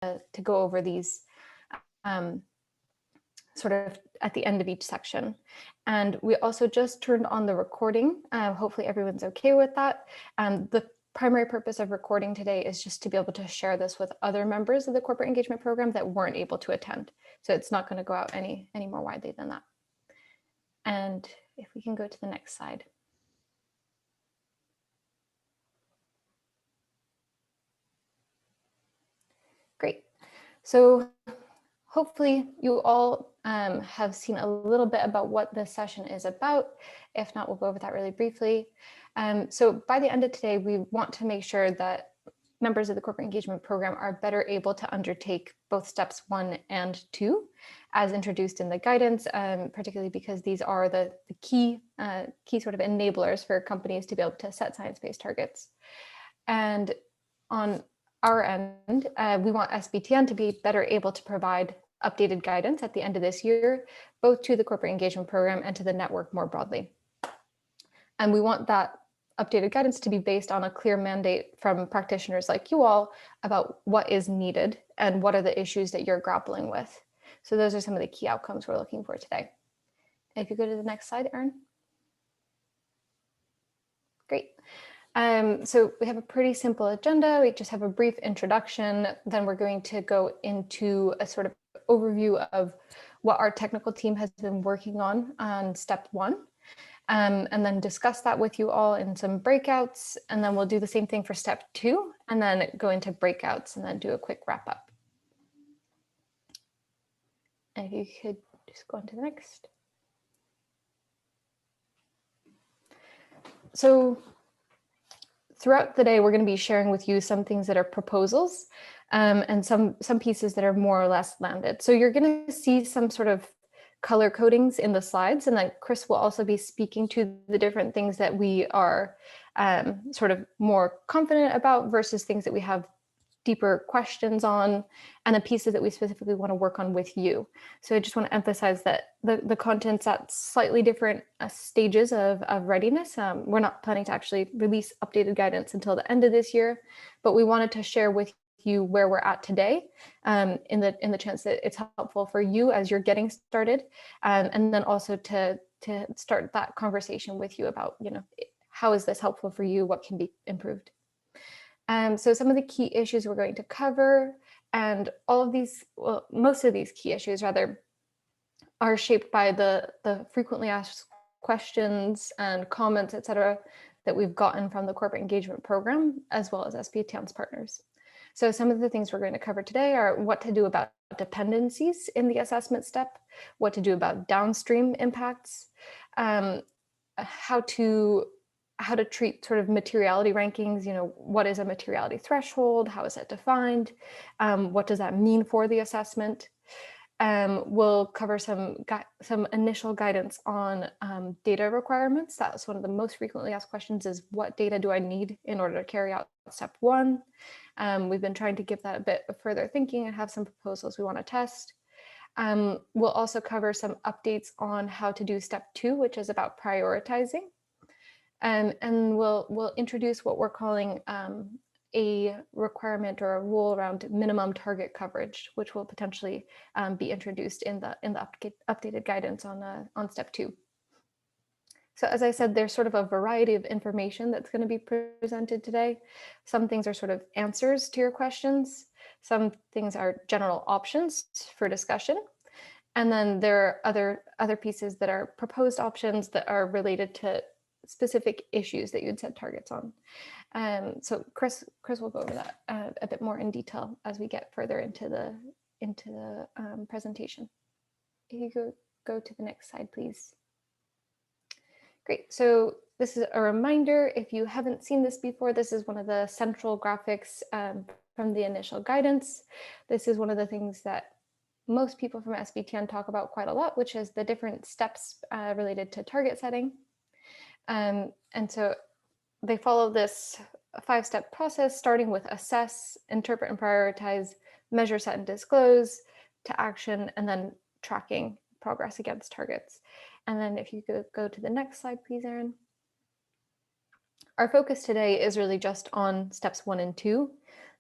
to go over these sort of at the end of each section. And we also just turned on the recording. Hopefully everyone's okay with that. The primary purpose of recording today is just to be able to share this with other members of the corporate engagement program that weren't able to attend. So it's not going to go out any more widely than that. And if we can go to the next slide. Great. So hopefully you all have seen a little bit about what this session is about. If not, we'll go over that really briefly. So by the end of today, we want to make sure that members of the corporate engagement program are better able to undertake both steps 1 and 2 as introduced in the guidance, particularly because these are the key sort of enablers for companies to be able to set science-based targets. And on our end, we want SBTN to be better able to provide updated guidance at the end of this year, both to the corporate engagement program and to the network more broadly. And we want that updated guidance to be based on a clear mandate from practitioners like you all about what is needed and what are the issues that you're grappling with. So those are some of the key outcomes we're looking for today. If you go to the next slide, Erin. Great. So we have a pretty simple agenda. We just have a brief introduction. Then we're going to go into a sort of overview of what our technical team has been working on step 1. And then discuss that with you all in some breakouts. And then we'll do the same thing for step 2, and then go into breakouts and then do a quick wrap up. And if you could just go on to the next. So throughout the day, we're going to be sharing with you some things that are proposals and some pieces that are more or less landed. So you're going to see some sort of color codings in the slides, and then Chris will also be speaking to the different things that we are sort of more confident about versus things that we have deeper questions on, and the pieces that we specifically want to work on with you. So I just want to emphasize that the content's at slightly different stages of readiness. We're not planning to actually release updated guidance until the end of this year, but we wanted to share with you where we're at today, in the chance that it's helpful for you as you're getting started, and then also to start that conversation with you about, how is this helpful for you? What can be improved? So some of the key issues we're going to cover, and all of these, well, most of these key issues rather, are shaped by the frequently asked questions and comments, et cetera, that we've gotten from the corporate engagement program, as well as SBTN's partners. So some of the things we're going to cover today are what to do about dependencies in the assessment step, what to do about downstream impacts, how to treat sort of materiality rankings, what is a materiality threshold, how is it defined, what does that mean for the assessment. We'll cover some initial guidance on data requirements. That's one of the most frequently asked questions, is what data do I need in order to carry out step 1? We've been trying to give that a bit of further thinking and have some proposals we want to test. We'll also cover some updates on how to do step 2, which is about prioritizing. And we'll introduce what we're calling a requirement or a rule around minimum target coverage, which will potentially be introduced in the updated guidance on step 2. So as I said, there's sort of a variety of information that's going to be presented today. Some things are sort of answers to your questions. Some things are general options for discussion. And then there are other pieces that are proposed options that are related to specific issues that you'd set targets on. So Chris will go over that a bit more in detail as we get further into the presentation. If you go to the next slide, please. Great. So this is a reminder, if you haven't seen this before, this is one of the central graphics from the initial guidance. This is one of the things that most people from SBTN talk about quite a lot, which is the different steps related to target setting. And so they follow this 5-step process, starting with assess, interpret and prioritize, measure, set and disclose, to action, and then tracking progress against targets. And then if you could go to the next slide, please, Erin. Our focus today is really just on steps 1 and 2.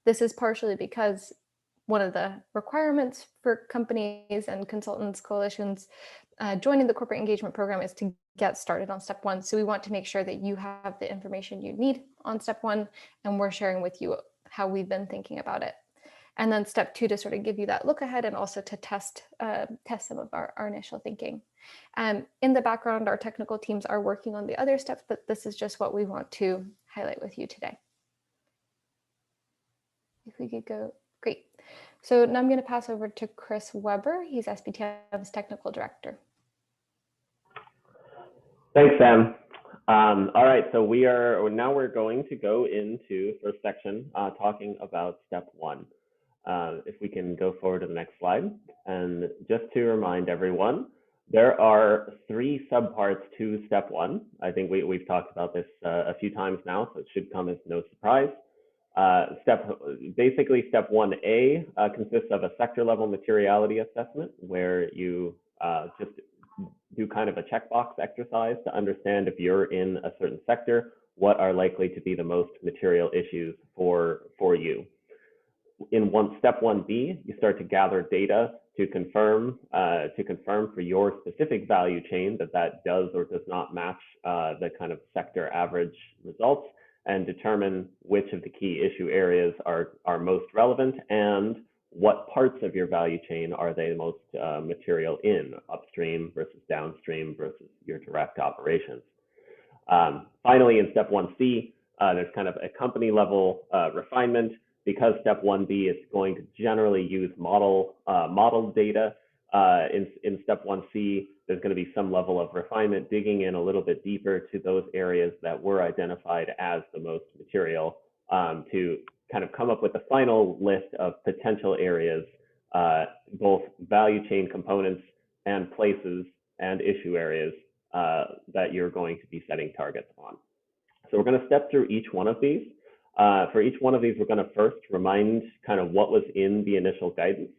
This is partially because one of the requirements for companies and consultants, coalitions joining the corporate engagement program is to get started on step one. So we want to make sure that you have the information you need on step one, and we're sharing with you how we've been thinking about it. And then step two to sort of give you that look ahead and also to test some of our initial thinking. In the background, our technical teams are working on the other steps, but this is just what we want to highlight with you today. If we could go, great. So now I'm going to pass over to Chris Weber. He's SBTM's technical director. Thanks, Sam. All right, so now we're going to go into first section talking about step one. If we can go forward to the next slide. And just to remind everyone, there are 3 subparts to step one. I think we've talked about this a few times now, so it should come as no surprise. Basically, step 1A consists of a sector level materiality assessment where you just do kind of a checkbox exercise to understand if you're in a certain sector, what are likely to be the most material issues for you. In step 1B, you start to gather data to confirm for your specific value chain that does or does not match the kind of sector average results, and determine which of the key issue areas are most relevant and what parts of your value chain are they most material in, upstream versus downstream versus your direct operations. Finally, in step 1C, there's kind of a company level refinement. Because step 1B is going to generally use model data, in step 1C, there's going to be some level of refinement, digging in a little bit deeper to those areas that were identified as the most material, to kind of come up with a final list of potential areas, both value chain components and places and issue areas that you're going to be setting targets on. So we're going to step through each one of these. For each one of these, we're going to first remind kind of what was in the initial guidance.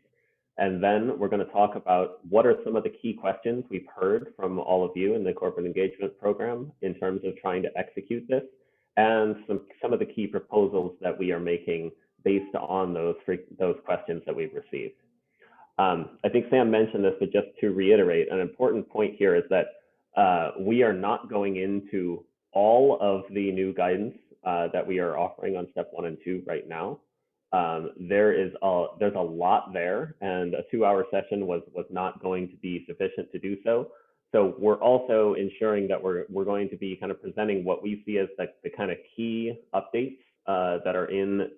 And then we're going to talk about what are some of the key questions we've heard from all of you in the corporate engagement program in terms of trying to execute this, and some of the key proposals that we are making based on those questions that we've received. I think Sam mentioned this, but just to reiterate, an important point here is that we are not going into all of the new guidance that we are offering on step 1 and 2 right now. There's a lot there, and a 2-hour session was not going to be sufficient to do so. So we're also ensuring that we're going to be kind of presenting what we see as the kind of key updates that are in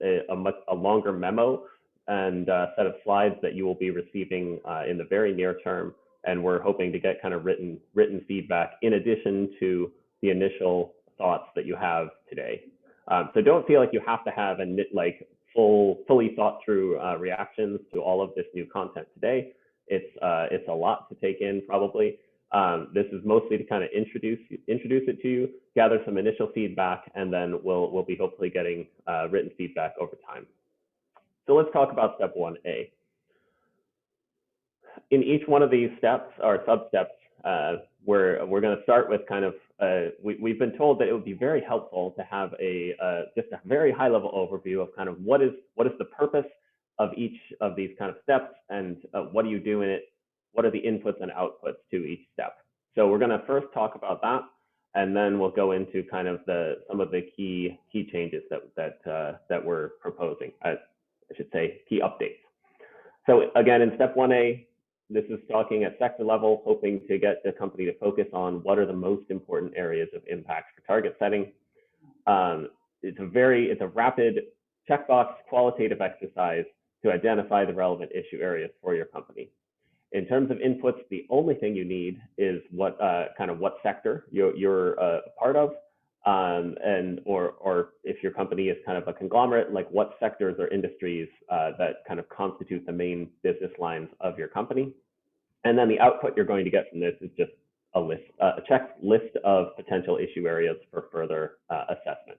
a longer memo and set of slides that you will be receiving in the very near term. And we're hoping to get kind of written feedback in addition to the initial thoughts that you have today. So don't feel like you have to have fully thought through reactions to all of this new content today. It's a lot to take in probably. This is mostly to kind of introduce it to you, gather some initial feedback, and then we'll be hopefully getting written feedback over time. So let's talk about step 1A. In each one of these steps or sub-steps, we're going to start with kind of, we've been told that it would be very helpful to have just a very high level overview of kind of what is the purpose of each of these kind of steps, and what do you do in it, what are the inputs and outputs to each step. So we're going to first talk about that, and then we'll go into kind of some of the key changes that we're proposing. I should say key updates. So again, in step 1A, this is talking at sector level, hoping to get the company to focus on what are the most important areas of impact for target setting. It's a rapid checkbox qualitative exercise to identify the relevant issue areas for your company. In terms of inputs, the only thing you need is what sector you're a part of, or if your company is kind of a conglomerate, like what sectors or industries that kind of constitute the main business lines of your company. And then the output you're going to get from this is just a checklist of potential issue areas for further assessment.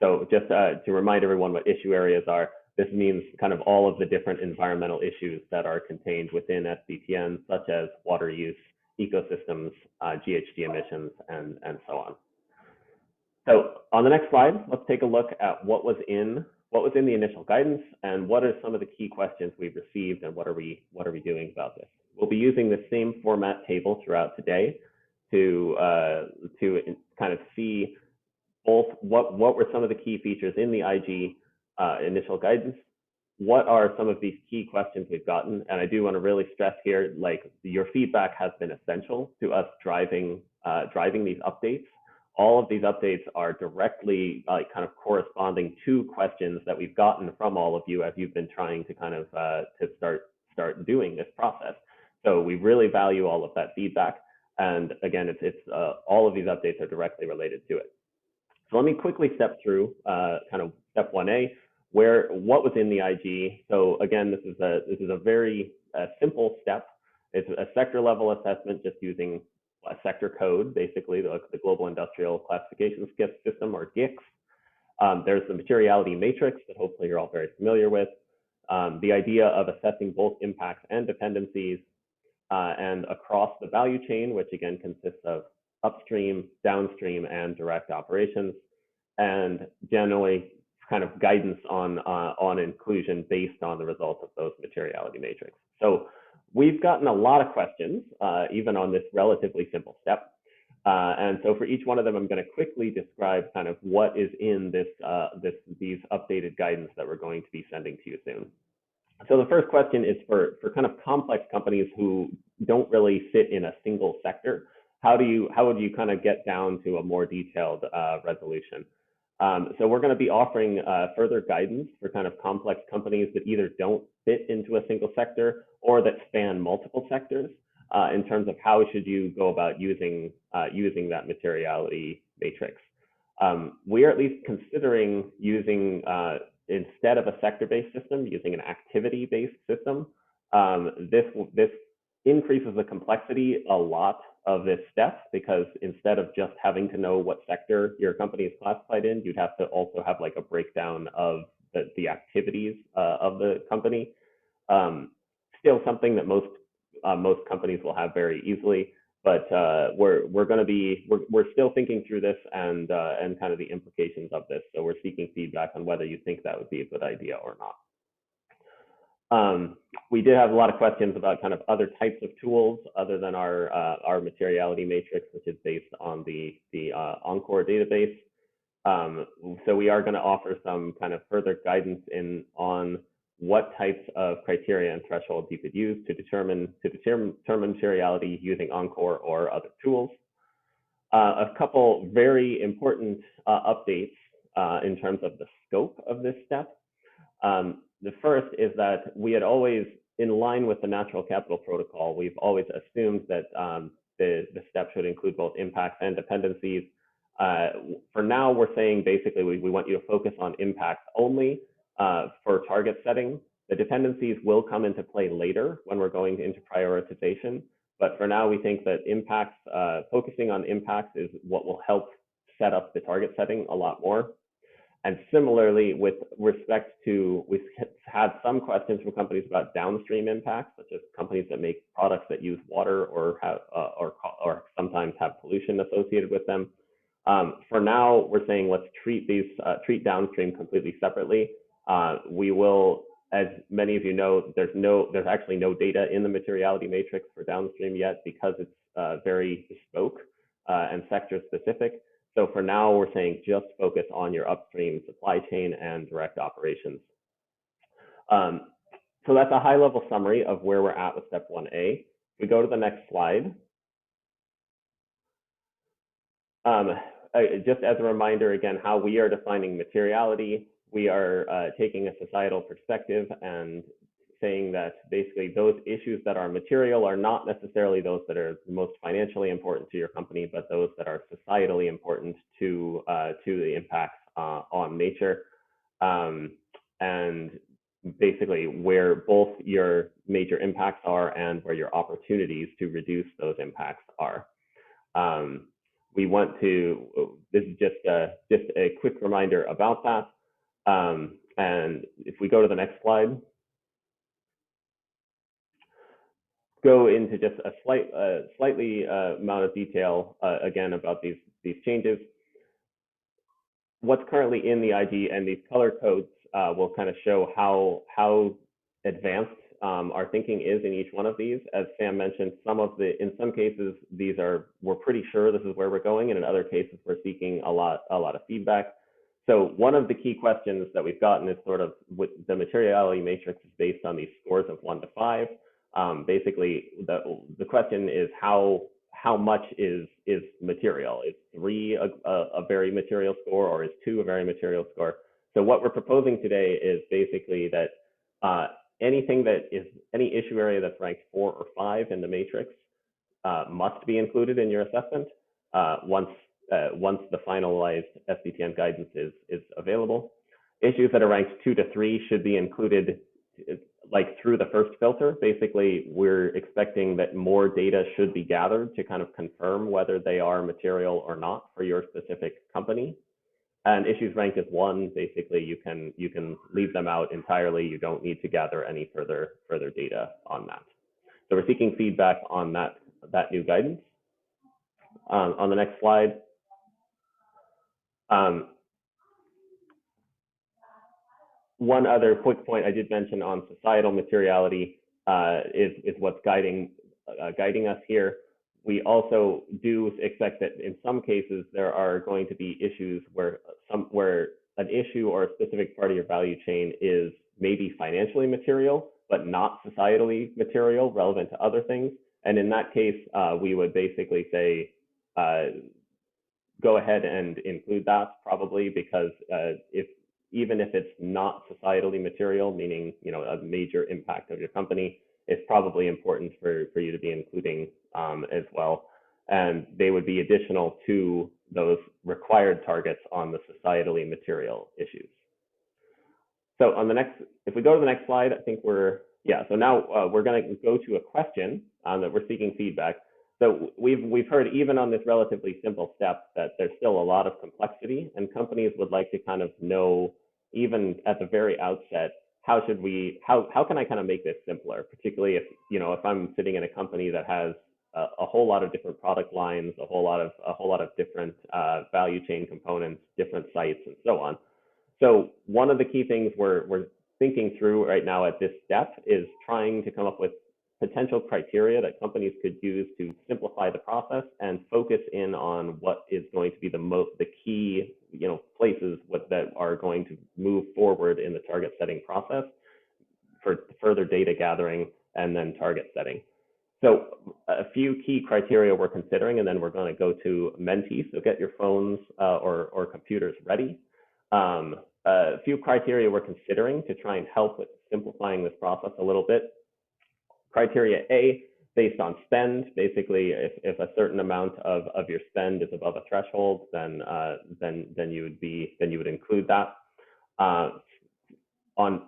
So just to remind everyone what issue areas are, this means kind of all of the different environmental issues that are contained within SBTN, such as water use, ecosystems, GHG emissions, and so on. So on the next slide, let's take a look at what was in what was in the initial guidance, and what are some of the key questions we've received, and what are we doing about this. We'll be using the same format table throughout today to kind of see both what were some of the key features in the IG initial guidance, what are some of these key questions we've gotten, and I do want to really stress here, like, your feedback has been essential to us driving these updates. All of these updates are directly kind of corresponding to questions that we've gotten from all of you as you've been trying to kind of to start doing this process. So we really value all of that feedback, and again, it's all of these updates are directly related to it. So let me quickly step through kind of step 1A, what was in the IG. So again, this is a very simple step. It's a sector level assessment just using a sector code, basically the Global Industrial Classification System, or GICS. There's the materiality matrix that hopefully you're all very familiar with. The idea of assessing both impacts and dependencies, and across the value chain, which again consists of upstream, downstream, and direct operations, and generally kind of guidance on inclusion based on the results of those materiality matrix. So we've gotten a lot of questions, even on this relatively simple step. And so for each one of them, I'm going to quickly describe kind of what is in these updated guidance that we're going to be sending to you soon. So the first question is for kind of complex companies who don't really fit in a single sector. How would you kind of get down to a more detailed resolution? So we're going to be offering further guidance for kind of complex companies that either don't fit into a single sector or that span multiple sectors, in terms of how should you go about using that materiality matrix. We are at least considering using, instead of a sector-based system, using an activity-based system. This increases the complexity a lot of this step, because instead of just having to know what sector your company is classified in, you'd have to also have like a breakdown of the activities of the company. Still something that most companies will have very easily, but we're still thinking through this and kind of the implications of this. So we're seeking feedback on whether you think that would be a good idea or not. We did have a lot of questions about kind of other types of tools other than our materiality matrix, which is based on the Encore database. So we are going to offer some kind of further guidance on what types of criteria and thresholds you could use to determine materiality using Encore or other tools. A couple very important updates in terms of the scope of this step. The first is that we had always, in line with the Natural Capital Protocol, we've always assumed that the step should include both impacts and dependencies. For now, we're saying basically we want you to focus on impacts only for target setting. The dependencies will come into play later when we're going into prioritization. But for now, we think that impacts, focusing on impacts is what will help set up the target setting a lot more. And similarly, with respect to, we've had some questions from companies about downstream impacts, such as companies that make products that use water or have or sometimes have pollution associated with them. For now, we're saying let's treat treat downstream completely separately. We will, as many of you know, there's actually no data in the materiality matrix for downstream yet, because it's very bespoke and sector specific. So for now, we're saying just focus on your upstream supply chain and direct operations. So that's a high level summary of where we're at with step 1A. If we go to the next slide. Just as a reminder, again, how we are defining materiality, we are taking a societal perspective and saying that basically those issues that are material are not necessarily those that are most financially important to your company, but those that are societally important to the impacts on nature, and basically where both your major impacts are and where your opportunities to reduce those impacts are. We want to, this is just a quick reminder about that. And if we go to the next slide, go into just a slightly amount of detail again about these changes. What's currently in the IG and these color codes will kind of show how advanced our thinking is in each one of these. As Sam mentioned, in some cases, we're pretty sure this is where we're going, and in other cases, we're seeking a lot of feedback. So one of the key questions that we've gotten is sort of with the materiality matrix is based on these scores of 1 to 5. Basically, the question is how much is material? Is 3 a very material score, or is 2 a very material score? So what we're proposing today is basically that anything that is any issue area that's ranked 4 or 5 in the matrix must be included in your assessment once the finalized SDTM guidance is available. Issues that are ranked 2 to 3 should be included like through the first filter. Basically, we're expecting that more data should be gathered to kind of confirm whether they are material or not for your specific company. And issues ranked as 1, basically you can leave them out entirely. You don't need to gather any further data on that. So we're seeking feedback on that new guidance. On the next slide, one other quick point I did mention on societal materiality is what's guiding us here. We also do expect that in some cases there are going to be issues where an issue or a specific part of your value chain is maybe financially material, but not societally material, relevant to other things. And in that case, we would basically say, go ahead and include that probably, because even if it's not societally material, meaning a major impact of your company, it's probably important for you to be including as well. And they would be additional to those required targets on the societally material issues. So if we go to the next slide, I think so now we're going to go to a question that we're seeking feedback. So we've heard even on this relatively simple step that there's still a lot of complexity, and companies would like to kind of know, even at the very outset, how can I kind of make this simpler? Particularly if I'm sitting in a company that has a whole lot of different product lines, a whole lot of different value chain components, different sites, and so on. So one of the key things we're thinking through right now at this step is trying to come up with potential criteria that companies could use to simplify the process and focus in on what is going to be the key places that are going to move forward in the target setting process for further data gathering and then target setting. So a few key criteria we're considering, and then we're going to go to Menti. So get your phones or computers ready. A few criteria we're considering to try and help with simplifying this process a little bit. Criteria A, based on spend. Basically, if a certain amount of your spend is above a threshold, then you would include that. On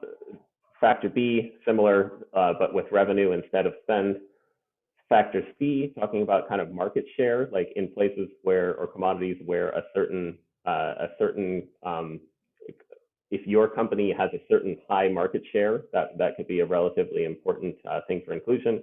factor B, similar, but with revenue instead of spend. Factor C, talking about kind of market share, like in places or commodities where a certain if your company has a certain high market share, that could be a relatively important thing for inclusion.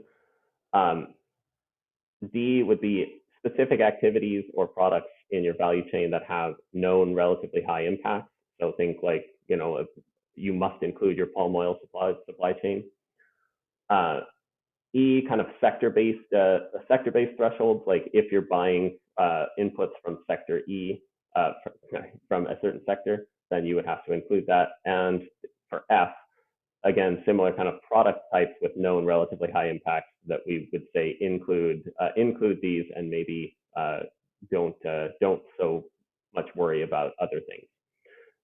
D would be specific activities or products in your value chain that have known relatively high impacts. So think like, you must include your palm oil supply chain. E, kind of sector-based thresholds, like if you're buying inputs from sector E, from a certain sector, then you would have to include that. And for F, again, similar kind of product types with known relatively high impacts that we would say include these, and maybe don't so much worry about other things.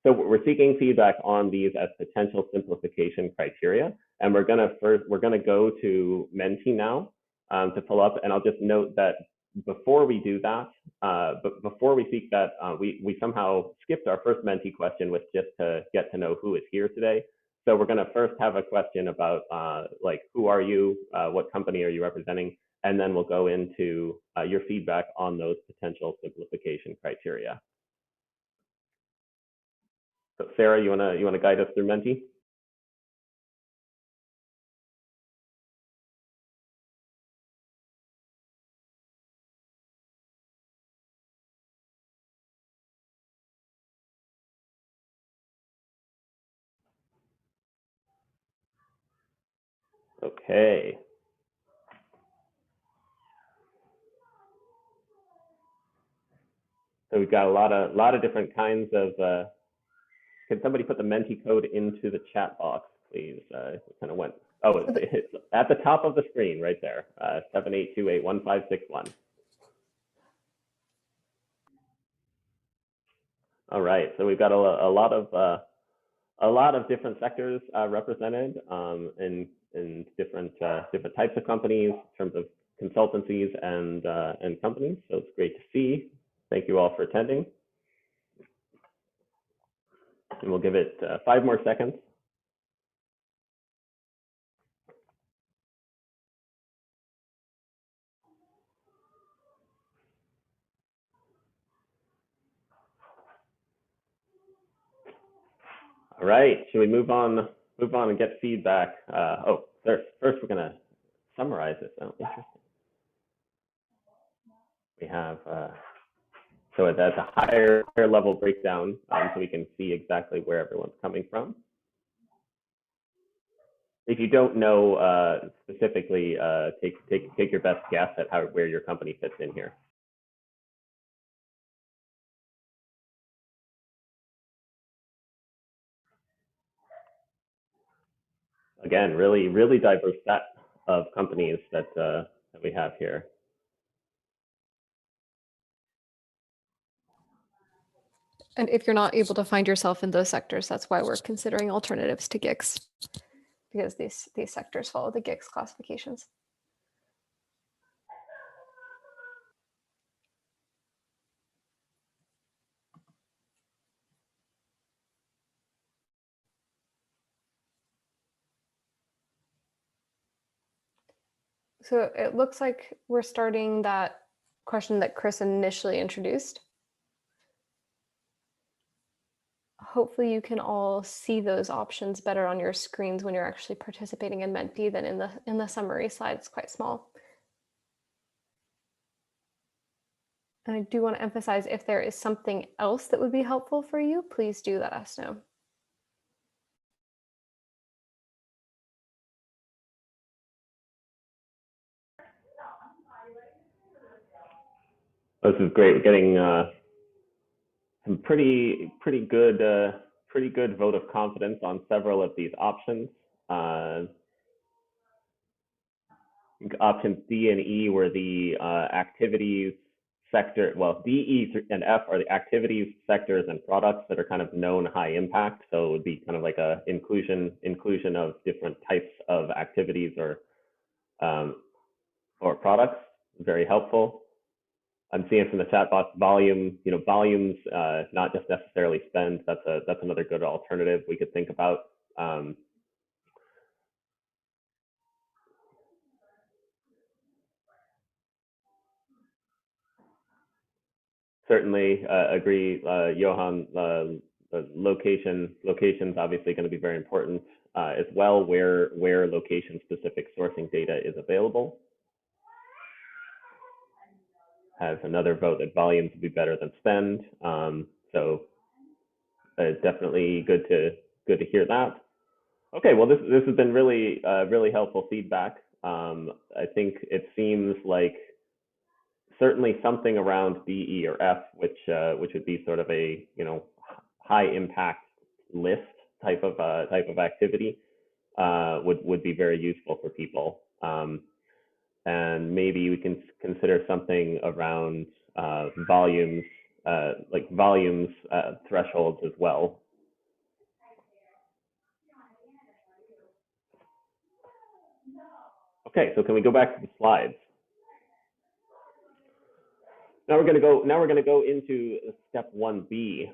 So we're seeking feedback on these as potential simplification criteria, and we're gonna go to Menti now to pull up. And I'll just note that before we do that, before we seek that, we somehow skipped our first Menti question, with just to get to know who is here today. So we're going to first have a question about like, who are you? What company are you representing? And then we'll go into your feedback on those potential simplification criteria. So Sarah, you wanna guide us through Menti? Okay. So we've got a lot of different kinds of. Can somebody put the Menti code into the chat box, please? It kind of went. Oh, it's at the top of the screen right there. 78281561. All right. So we've got a lot of different sectors represented in different different types of companies in terms of consultancies and companies. So it's great to see. Thank you all for attending. And we'll give it 5 more seconds. All right, should we move on and get feedback? First we're gonna summarize this. Oh, interesting. We have so that's a higher level breakdown, so we can see exactly where everyone's coming from. If you don't know specifically, take your best guess at where your company fits in here. Again, really diverse set of companies that we have here. And if you're not able to find yourself in those sectors, that's why we're considering alternatives to GICS. Because these sectors follow the GICS classifications. So it looks like we're starting that question that Chris initially introduced. Hopefully you can all see those options better on your screens when you're actually participating in Menti than in the summary slide. It's quite small. And I do want to emphasize, if there is something else that would be helpful for you, please do let us know. This is great. We're getting some pretty good vote of confidence on several of these options. Options D and E were the activities sector. Well, D, E, and F are the activities, sectors, and products that are kind of known high impact. So it would be kind of like a inclusion of different types of activities or products. Very helpful. I'm seeing from the chat box volume, volumes, not just necessarily spend. That's another good alternative we could think about. Certainly agree, Johan. Location's obviously going to be very important as well. Where location-specific sourcing data is available. Has another vote that volumes would be better than spend. So definitely good to hear that. Okay, well this has been really helpful feedback. I think it seems like certainly something around D, E, or F, which would be sort of a high impact list type of activity would be very useful for people. And maybe we can consider something around volumes, like volumes thresholds as well. Okay, so can we go back to the slides? Now we're going to go into step 1B.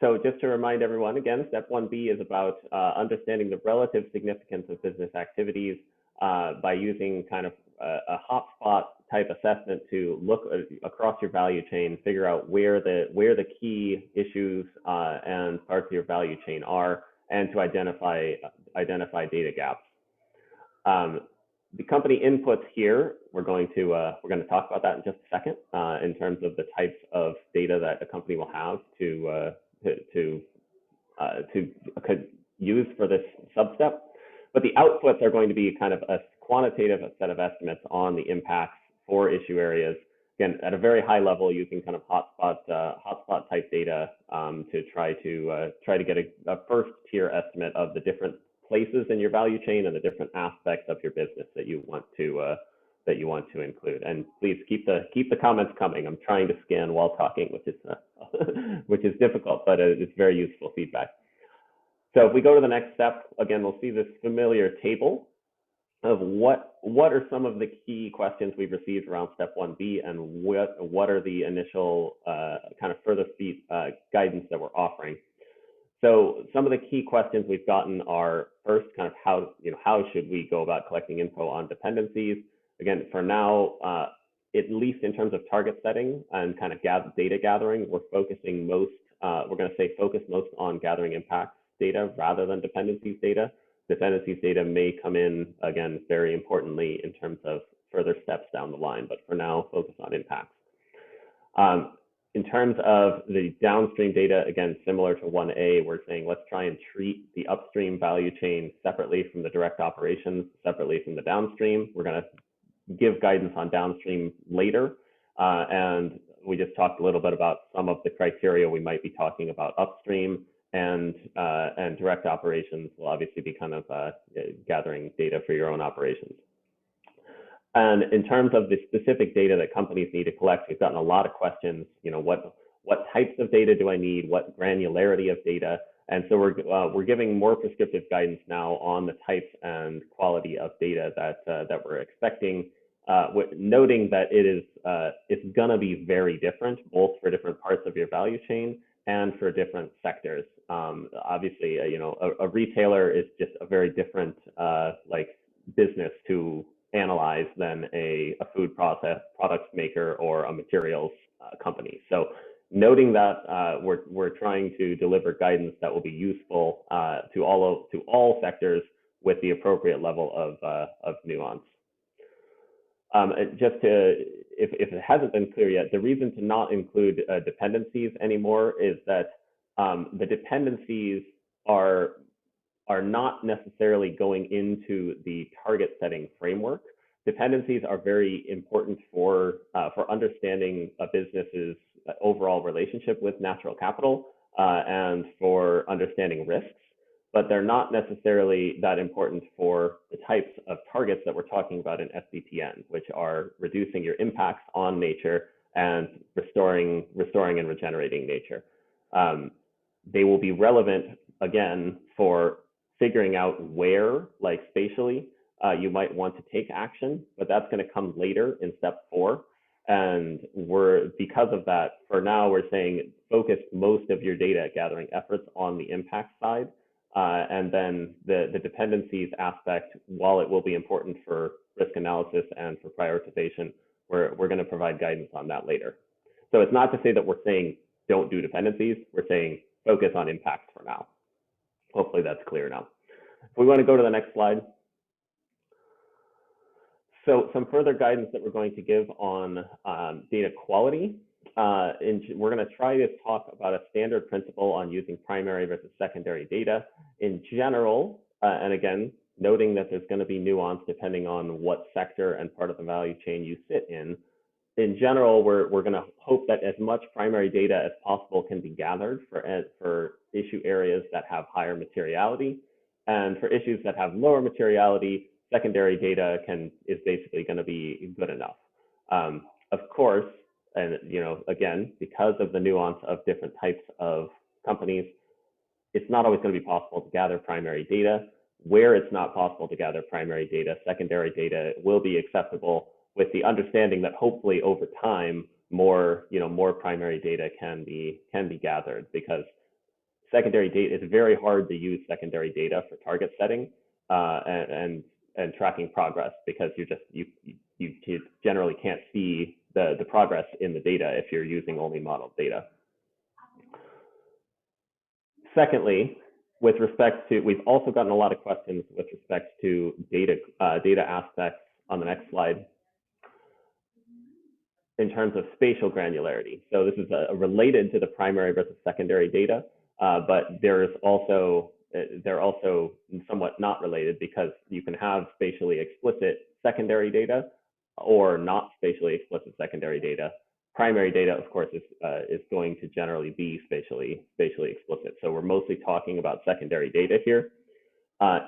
So just to remind everyone again, step 1B is about understanding the relative significance of business activities by using kind of a hotspot type assessment to look across your value chain, figure out where the key issues and parts of your value chain are, and to identify data gaps. The company inputs here, we're going to talk about that in just a second in terms of the types of data that a company will have to use for this sub-step. but the outputs are going to be kind of a quantitative set of estimates on the impacts for issue areas. Again, at a very high level, using kind of hotspot type data to try to get a first tier estimate of the different places in your value chain and the different aspects of your business that you want to include. And please keep the comments coming. I'm trying to scan while talking, which is difficult, but it's very useful feedback. So if we go to the next step, again, we'll see this familiar table of what are some of the key questions we've received around step 1B, and what are the initial kind of further guidance that we're offering. So some of the key questions we've gotten are, first, kind of how should we go about collecting info on dependencies? Again, for now, at least in terms of target setting and kind of data gathering, we're focusing most, focus most on gathering impacts data rather than dependencies data. Dependencies data may come in, again, very importantly in terms of further steps down the line, but for now, focus on impacts. In terms of the downstream data, again, similar to 1A, we're saying let's try and treat the upstream value chain separately from the direct operations, separately from the downstream. We're going to give guidance on downstream later. And we just talked a little bit about some of the criteria we might be talking about upstream, and direct operations will obviously be kind of gathering data for your own operations. And in terms of the specific data that companies need to collect, we've gotten a lot of questions. What types of data do I need? What granularity of data? And so we're giving more prescriptive guidance now on the types and quality of data that we're expecting, noting that it's going to be very different, both for different parts of your value chain and for different sectors. Obviously, a retailer is just a very different business to analyze than a food products maker or a materials company. So noting that we're trying to deliver guidance that will be useful to all sectors with the appropriate level of nuance. If it hasn't been clear yet, the reason to not include dependencies anymore is that the dependencies are not necessarily going into the target setting framework. Dependencies are very important for understanding a business's overall relationship with natural capital and for understanding risks, but they're not necessarily that important for the types of targets that we're talking about in SDPN, which are reducing your impacts on nature and restoring and regenerating nature. They will be relevant, again, for figuring out where, like spatially, you might want to take action, but that's going to come later in step 4. And because of that, for now, we're saying focus most of your data gathering efforts on the impact side. And then the dependencies aspect, while it will be important for risk analysis and for prioritization, we're going to provide guidance on that later. So it's not to say that we're saying don't do dependencies, we're saying focus on impacts for now. Hopefully that's clear now. If we want to go to the next slide. So some further guidance that we're going to give on data quality. We're going to try to talk about a standard principle on using primary versus secondary data in general. And again, noting that there's going to be nuance depending on what sector and part of the value chain you sit in. In general, we're going to hope that as much primary data as possible can be gathered for issue areas that have higher materiality. And for issues that have lower materiality, secondary data is basically going to be good enough. Of course, and again, because of the nuance of different types of companies, it's not always going to be possible to gather primary data. Where it's not possible to gather primary data, secondary data will be acceptable, with the understanding that hopefully over time, more primary data can be gathered, because secondary data, it's very hard to use secondary data for target setting and tracking progress, because you generally can't see the progress in the data if you're using only modeled data. Secondly, with respect to, we've also gotten a lot of questions with respect to data aspects on the next slide in terms of spatial granularity. So this is related to the primary versus secondary data, but there is also they're also somewhat not related, because you can have spatially explicit secondary data or not spatially explicit secondary data. Primary data, of course, is going to generally be spatially explicit. So we're mostly talking about secondary data here.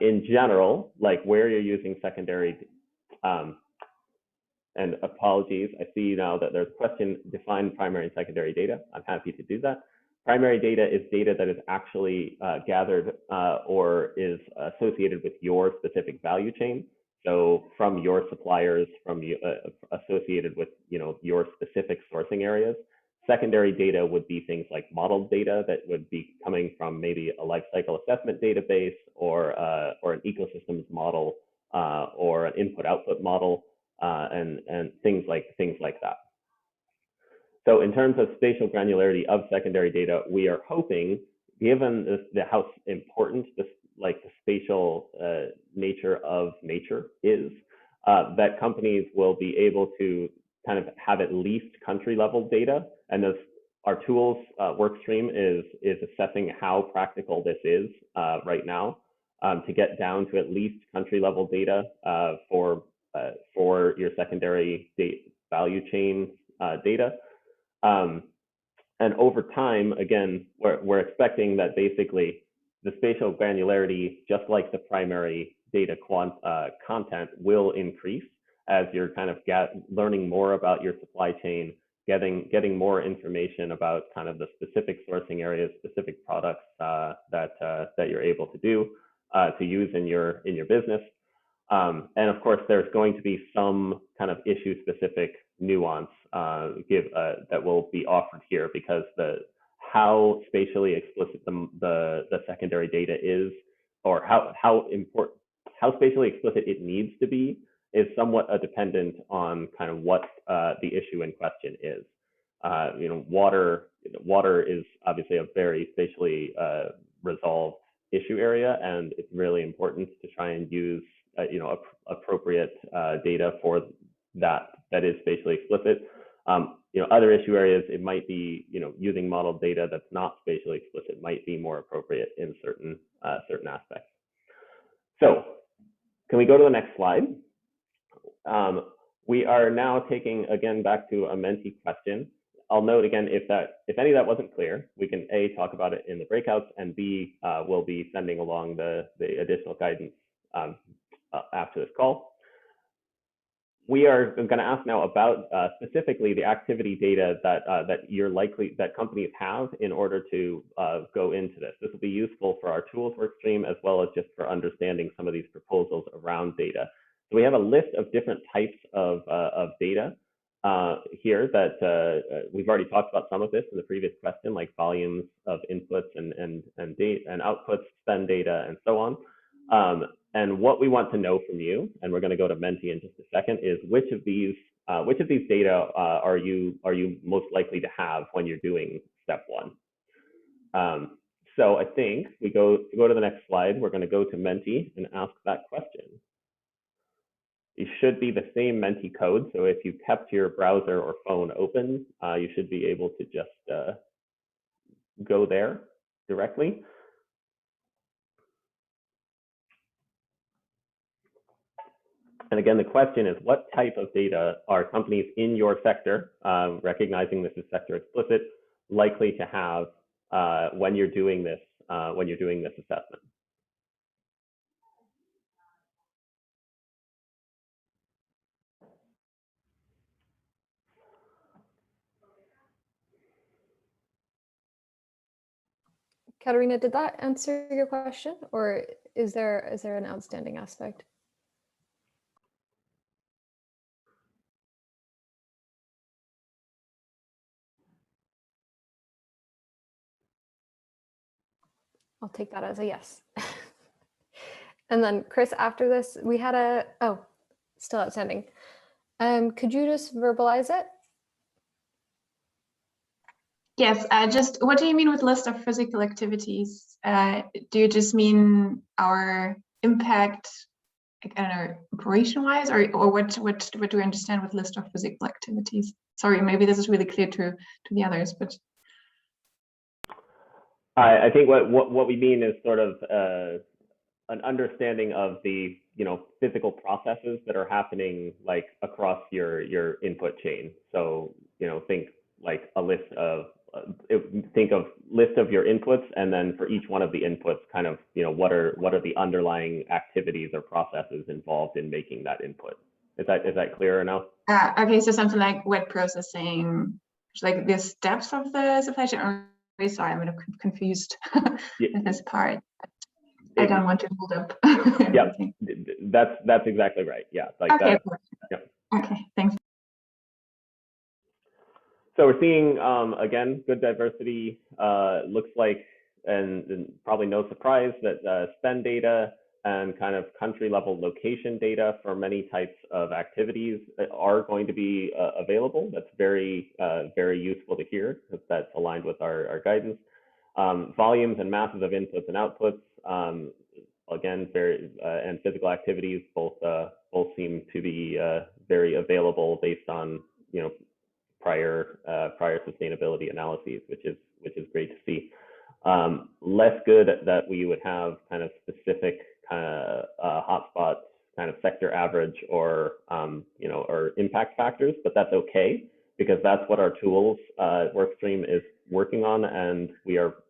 In general, like where you're using secondary, and apologies, I see now that there's a question, define primary and secondary data. I'm happy to do that. Primary data is data that is actually gathered or is associated with your specific value chain. So from your suppliers, from associated with your specific sourcing areas. Secondary data would be things like modeled data that would be coming from maybe a life cycle assessment database or an ecosystems model or an input-output model and things like that. So in terms of spatial granularity of secondary data, we are hoping, given how important the spatial nature of nature is, that companies will be able to kind of have at least country level data. And our tools work stream is assessing how practical this is right now to get down to at least country level data for your secondary value chain data. And over time, again, we're expecting that basically the spatial granularity, just like the primary data content, will increase as you're kind of learning more about your supply chain, getting more information about kind of the specific sourcing areas, specific products that you're able to do to use in your business. And of course, there's going to be some kind of issue-specific nuance that will be offered here, because how spatially explicit the secondary data is, or how spatially explicit it needs to be, is somewhat dependent on kind of what the issue in question is. Water is obviously a very spatially resolved issue area, and it's really important to try and use appropriate data for that is spatially explicit. Other issue areas, it might be using modeled data that's not spatially explicit might be more appropriate in certain aspects. So can we go to the next slide? We are now taking, again, back to a Menti question. I'll note again, if any of that wasn't clear, we can A, talk about it in the breakouts, and B, we'll be sending along the additional guidance after this call. We are going to ask now about specifically the activity data that companies have in order to go into this. This will be useful for our tools work stream, as well as just for understanding some of these proposals around data. So we have a list of different types of data here that we've already talked about some of this in the previous question, like volumes of inputs and outputs, spend data, and so on. And what we want to know from you, and we're going to go to Menti in just a second, is which of these data are you most likely to have when you're doing step one. So I think we go to the next slide. We're going to go to Menti and ask that question. It should be the same Menti code. So if you kept your browser or phone open, you should be able to just go there directly. And again, the question is, what type of data are companies in your sector, recognizing this is sector explicit, likely to have when you're doing this assessment? Katerina, did that answer your question, or is there an outstanding aspect? I'll take that as a yes. And then Chris, after this, we had still outstanding. Could you just verbalize it? Yes, what do you mean with list of physical activities? Do you just mean our impact, like, I don't know, operation-wise, or what do we understand with list of physical activities? Sorry, maybe this is really clear to the others, but. I think what we mean is sort of an understanding of the physical processes that are happening like across your input chain. So think like a list of think of list of your inputs, and then for each one of the inputs, kind of what are the underlying activities or processes involved in making that input. Is that clearer now? Okay, so something like wet processing, like the steps of the supply chain. Oh, sorry, I'm a bit confused with this part. I don't want to hold up. Yeah, that's exactly right. Yeah, like okay, that. perfect. Yeah. Okay, thanks. So we're seeing, again, good diversity. Looks like, and probably no surprise, that spend data and kind of country level location data for many types of activities are going to be available. That's very, very useful to hear, because that's aligned with our guidance. Volumes and masses of inputs and outputs, again, and physical activities both seem to be very available based on prior sustainability analyses, which is great to see. Less good that we would have kind of specific kind of hotspot kind of sector average or or impact factors, but that's okay, because that's what our tools workstream is working on, and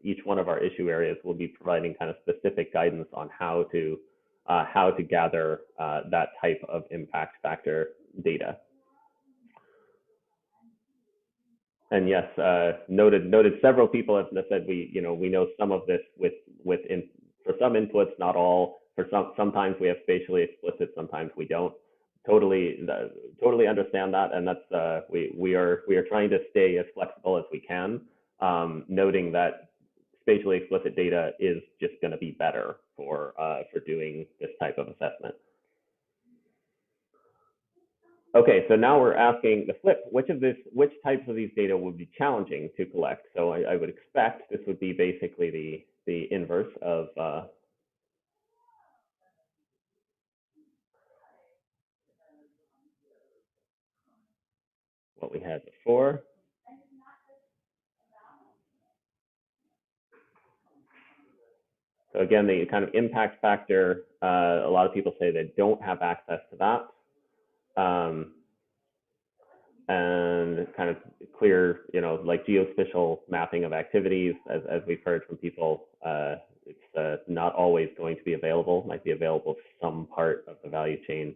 each one of our issue areas will be providing kind of specific guidance on how to gather that type of impact factor data. And yes, noted. Several people have said we know some of this for some inputs, not all. For sometimes we have spatially explicit, sometimes we don't. Totally understand that, and that's we are trying to stay as flexible as we can, noting that spatially explicit data is just going to be better for doing this type of assessment. Okay, so now we're asking the flip, which types of these data would be challenging to collect? So I would expect this would be basically the inverse of what we had before. So again, the kind of impact factor, a lot of people say they don't have access to that. And kind of clear, like geospatial mapping of activities, as we've heard from people, it's not always going to be available, might be available to some part of the value chain.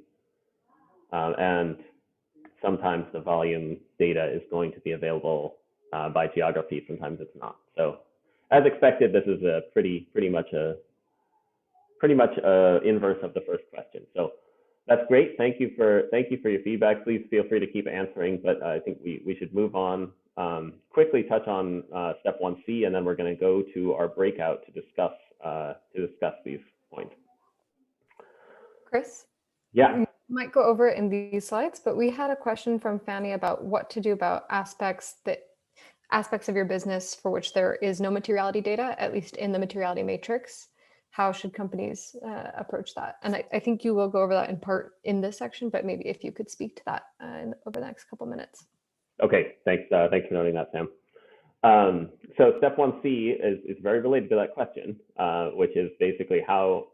And sometimes the volume data is going to be available by geography, sometimes it's not. So as expected, this is a pretty much inverse of the first question. So that's great. Thank you for your feedback. Please feel free to keep answering, but I think we should move on. Quickly touch on step 1C, and then we're going to go to our breakout to discuss these points. Chris? Yeah. We might go over it in these slides, but we had a question from Fanny about what to do about aspects of your business for which there is no materiality data, at least in the materiality matrix. How should companies approach that? And I think you will go over that in part in this section, but maybe if you could speak to that over the next couple minutes. Okay, thanks for noting that, Sam. So step 1C is very related to that question, which is basically how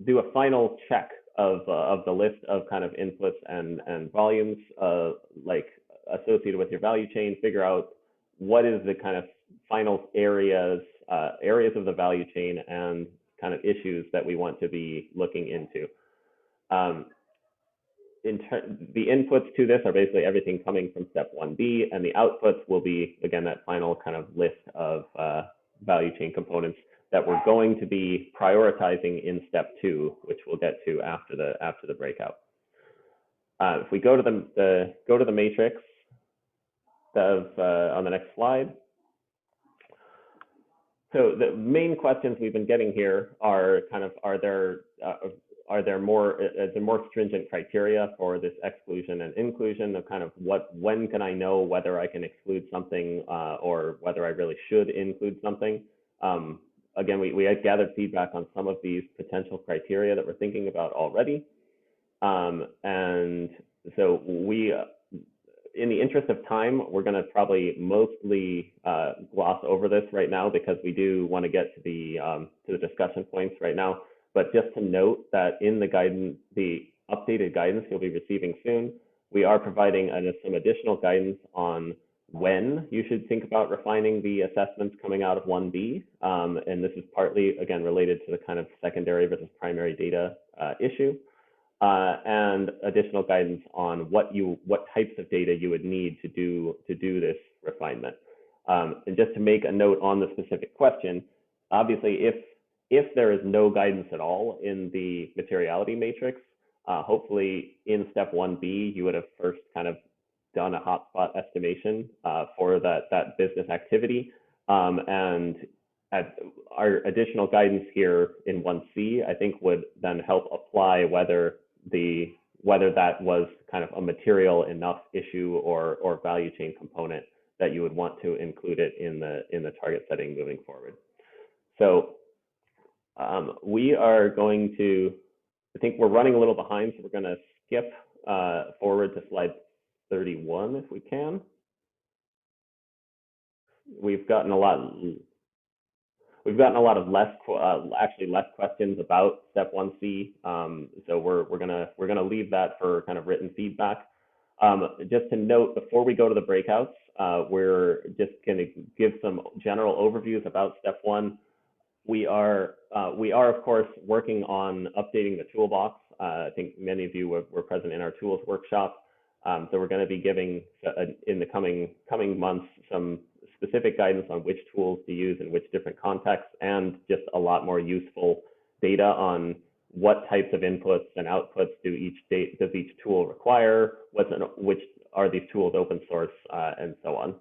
do a final check of the list of kind of inputs and volumes like associated with your value chain, figure out what is the kind of final areas of the value chain and kind of issues that we want to be looking into. The inputs to this are basically everything coming from step 1B, and the outputs will be, again, that final kind of list of value chain components that we're going to be prioritizing in step 2, which we'll get to after the breakout. If we go to the matrix on the next slide. So the main questions we've been getting here are kind of, are there more stringent criteria for this exclusion and inclusion of kind of when can I know whether I can exclude something or whether I really should include something? Again, we had gathered feedback on some of these potential criteria that we're thinking about already. And so in the interest of time, we're going to probably mostly gloss over this right now because we do want to get to the discussion points right now. But just to note that in the guidance, the updated guidance you'll be receiving soon, we are providing some additional guidance on when you should think about refining the assessments coming out of 1B. And this is partly, again, related to the kind of secondary versus primary data issue. And additional guidance on what types of data you would need to do this refinement. And just to make a note on the specific question, obviously, if there is no guidance at all in the materiality matrix, hopefully in step 1B, you would have first kind of done a hotspot estimation for that business activity. And our additional guidance here in 1C, I think would then help apply whether that was kind of a material enough issue or value chain component that you would want to include it in the target setting moving forward. So we are going to, I think we're running a little behind, so we're going to skip forward to slide 31 if we can. We've gotten a lot of less questions about step 1C. So we're gonna leave that for kind of written feedback. Just to note, before we go to the breakouts, we're just gonna give some general overviews about step 1. We are of course working on updating the toolbox. I think many of you were present in our tools workshop. So we're going to be giving in the coming months some specific guidance on which tools to use in which different contexts, and just a lot more useful data on what types of inputs and outputs does each tool require, which are these tools open source, and so on.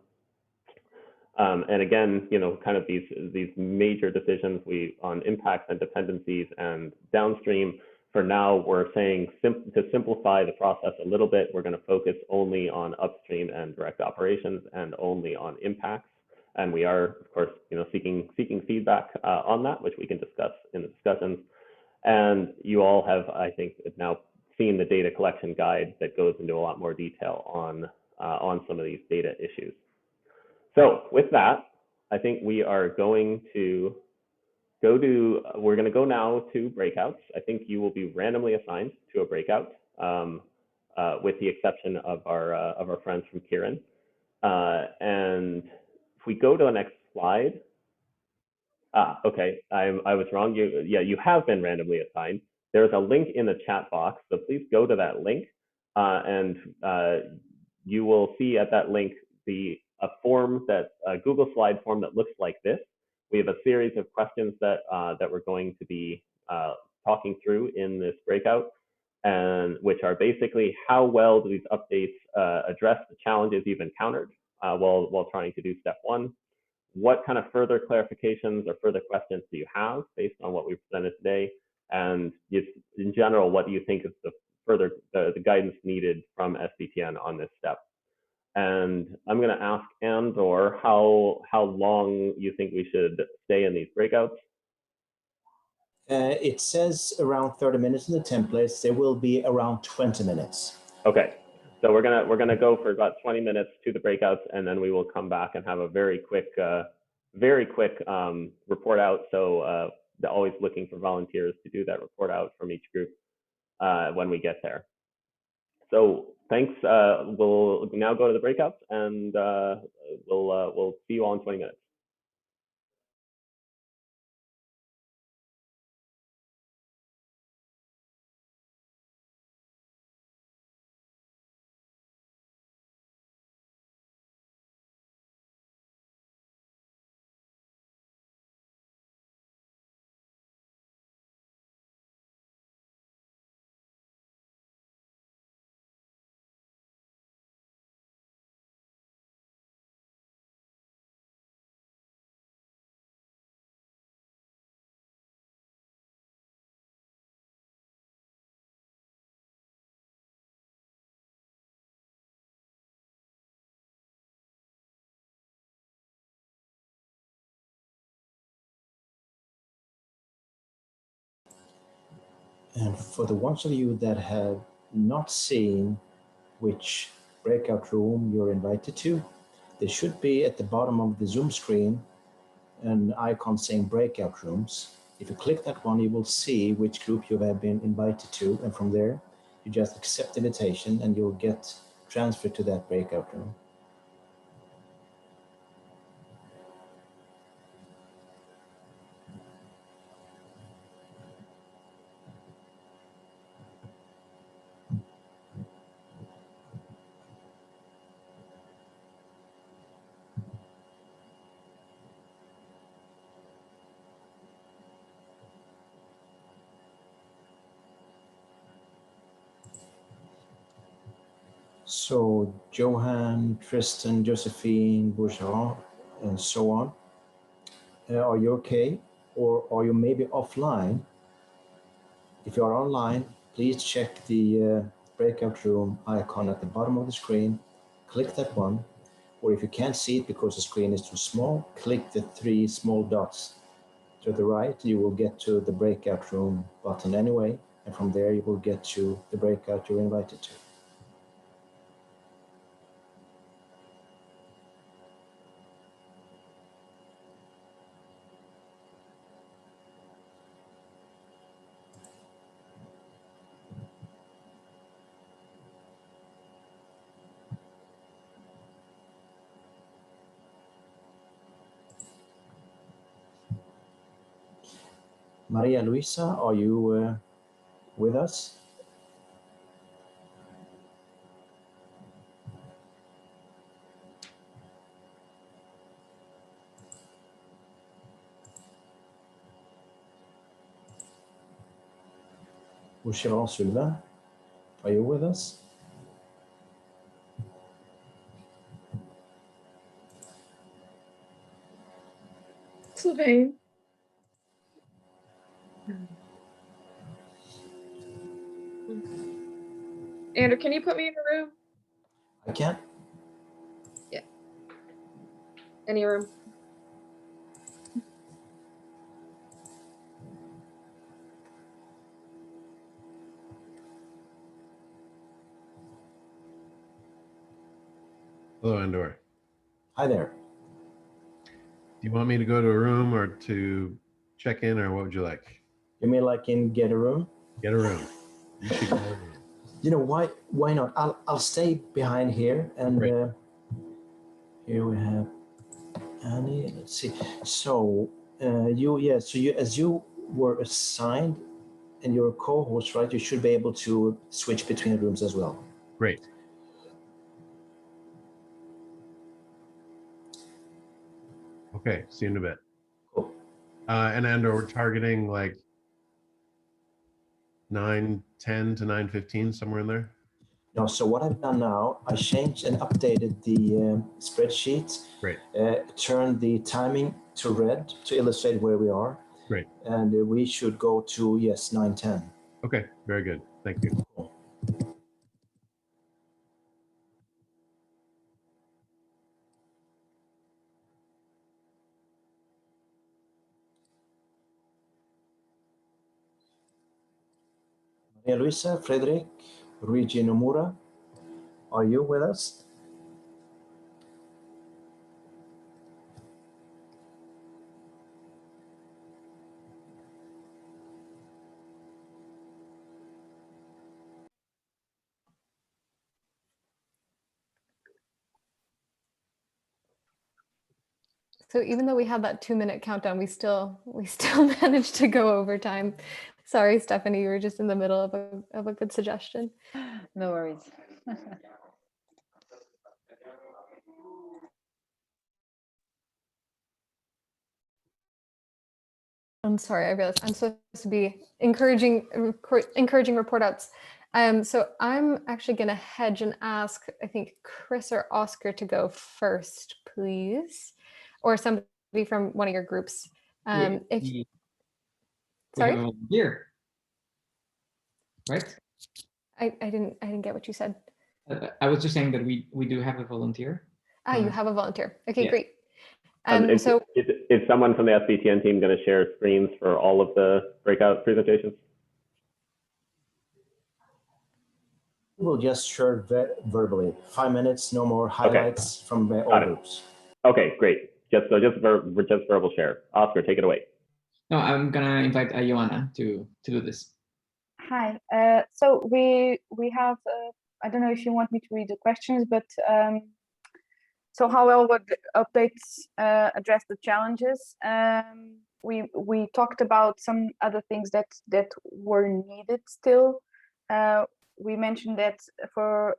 And again, kind of these major decisions on impacts and dependencies and downstream. For now, we're saying to simplify the process a little bit, we're going to focus only on upstream and direct operations and only on impacts. And we are, of course, seeking feedback on that, which we can discuss in the discussions. And you all have, I think, now seen the data collection guide that goes into a lot more detail on some of these data issues. So with that, I think we are going to we're going to go now to breakouts. I think you will be randomly assigned to a breakout, with the exception of our friends from Kirin. And if we go to the next slide, okay, I was wrong. You have been randomly assigned. There's a link in the chat box, so please go to that link, and you will see at that link a Google slide form that looks like this. We have a series of questions that we're going to be talking through in this breakout, and which are basically how well do these updates address the challenges you've encountered while trying to do step 1? What kind of further clarifications or further questions do you have based on what we've presented today? And just in general, what do you think is the guidance needed from SDTN on this step? And I'm going to ask Andor how long you think we should stay in these breakouts. It says around 30 minutes in the templates. There will be around 20 minutes. Okay, so we're gonna go for about 20 minutes to the breakouts, and then we will come back and have a very quick report out. So they're always looking for volunteers to do that report out from each group when we get there. So thanks. We'll now go to the breakouts, and we'll see you all in 20 minutes. And for the ones of you that have not seen which breakout room you're invited to. There should be at the bottom of the Zoom screen an icon saying breakout rooms. If you click that one, you will see which group you have been invited to, and from there, you just accept the invitation and you'll get transferred to that breakout room. So Johan, Tristan, Josephine, Bourgeois, and so on. Are you okay? Or are you maybe offline? If you are online, please check the breakout room icon at the bottom of the screen. Click that one. Or if you can't see it because the screen is too small, click the 3 small dots to the right. You will get to the breakout room button anyway. And from there, you will get to the breakout you're invited to. Maria Luisa, are you with us? Boucheron Sylvain, are you with us? Sylvain. Andrew, can you put me in a room? I can. Yeah. Any room. Hello, Andor. Hi there. Do you want me to go to a room or to check in, or what would you like? You mean like in get a room? Get a room. You should get a room. You know, why not? I'll stay behind here, and here we have Annie. Let's see. So as you were assigned and you're a co-host, right? You should be able to switch between rooms as well. Great. Okay, see you in a bit. Cool. And Andor, we're targeting like 9:10 to 9:15, somewhere in there. No, so what I've done now, I changed and updated the spreadsheet. Great. Turned the timing to red to illustrate where we are. Great. And we should go to, yes, 9:10. Okay, very good. Thank you. Cool. Maria Luisa, Frederick, Luigi Nomura, are you with us? So even though we had that 2-minute countdown, we still managed to go over time. Sorry, Stephanie, you were just in the middle of a good suggestion. No worries. I'm sorry, I realized I'm supposed to be encouraging report outs. So I'm actually going to hedge and ask, I think, Chris or Oscar to go first, please, or somebody from one of your groups. We Sorry, have a volunteer, right? I didn't get what you said. I was just saying that we do have a volunteer. You have a volunteer. Okay, yeah. great. So is someone from the SBTN team going to share screens for all of the breakout presentations? We'll just share verbally. 5 minutes, no more highlights from all Got it. groups. Okay, great. Just verbal share. Oscar, take it away. No, I'm gonna invite Joanna to do this. Hi. So we have. I don't know if you want me to read the questions, but so how well would the updates address the challenges? We talked about some other things that were needed still. We mentioned that for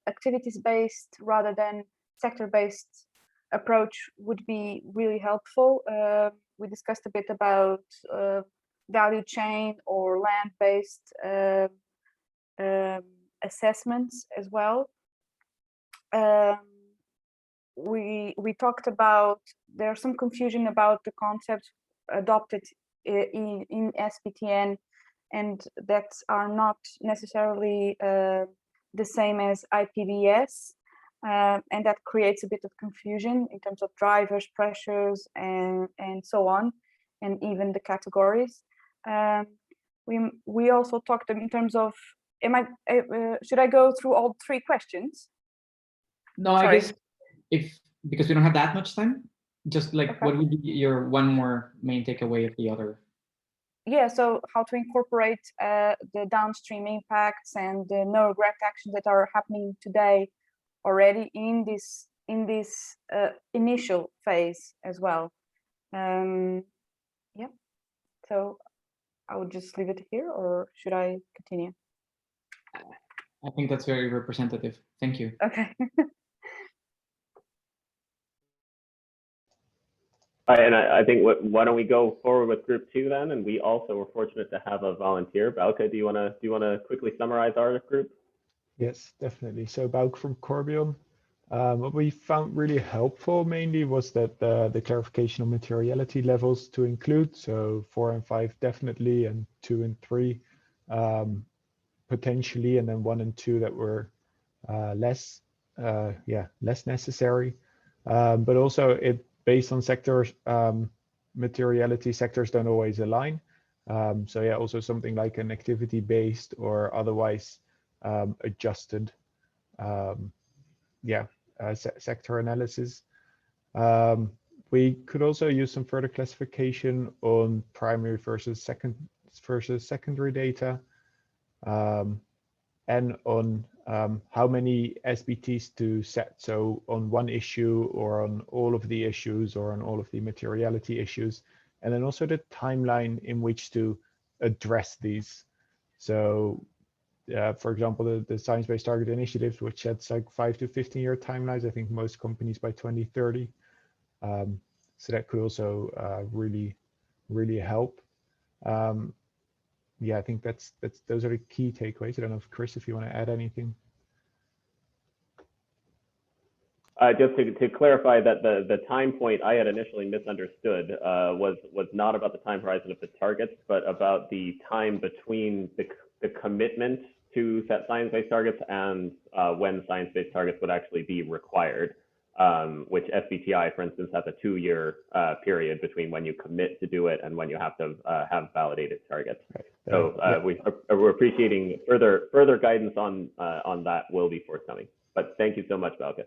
activities based rather than sector based approach would be really helpful. We discussed a bit about value chain or land-based assessments as well. We talked about there's some confusion about the concepts adopted in SBTN and that are not necessarily the same as IPBES. And that creates a bit of confusion in terms of drivers, pressures, and so on, and even the categories. We also talked in terms of, should I go through all 3 questions? No, Sorry. I guess because we don't have that much time, just like Okay. what would be your one more main takeaway of the other? Yeah, so how to incorporate the downstream impacts and the no regret actions that are happening today already in this initial phase as well. Yeah, so I would just leave it here, or should I continue? I think that's very representative. Thank you. Okay. All right, and I think why don't we go forward with group 2 then? And we also were fortunate to have a volunteer. Bauke, do you wanna quickly summarize our group? Yes, definitely. So Bauk from Corbion. What we found really helpful mainly was that the clarification of materiality levels to include, so 4 and 5 definitely, and 2 and 3 potentially, and then 1 and 2 that were less necessary. But also it based on sectors, materiality sectors don't always align. So yeah, also something like an activity based or otherwise adjusted sector analysis. We could also use some further classification on primary versus secondary data, and on how many SBTs to set. So on one issue or on all of the issues or on all of the materiality issues, and then also the timeline in which to address these. So for example, the Science-Based Target Initiative, which sets like 5 to 15-year timelines, I think most companies by 2030. So that could also really help. Yeah, I think those are the key takeaways. I don't know if Chris, if you want to add anything. Just to clarify that the time point I had initially misunderstood was not about the time horizon of the targets, but about the time between the commitment to set science-based targets and when science-based targets would actually be required, which SBTI, for instance, has a 2-year period between when you commit to do it and when you have to have validated targets. Right. So we're appreciating further guidance on that will be forthcoming. But thank you so much, Bauke.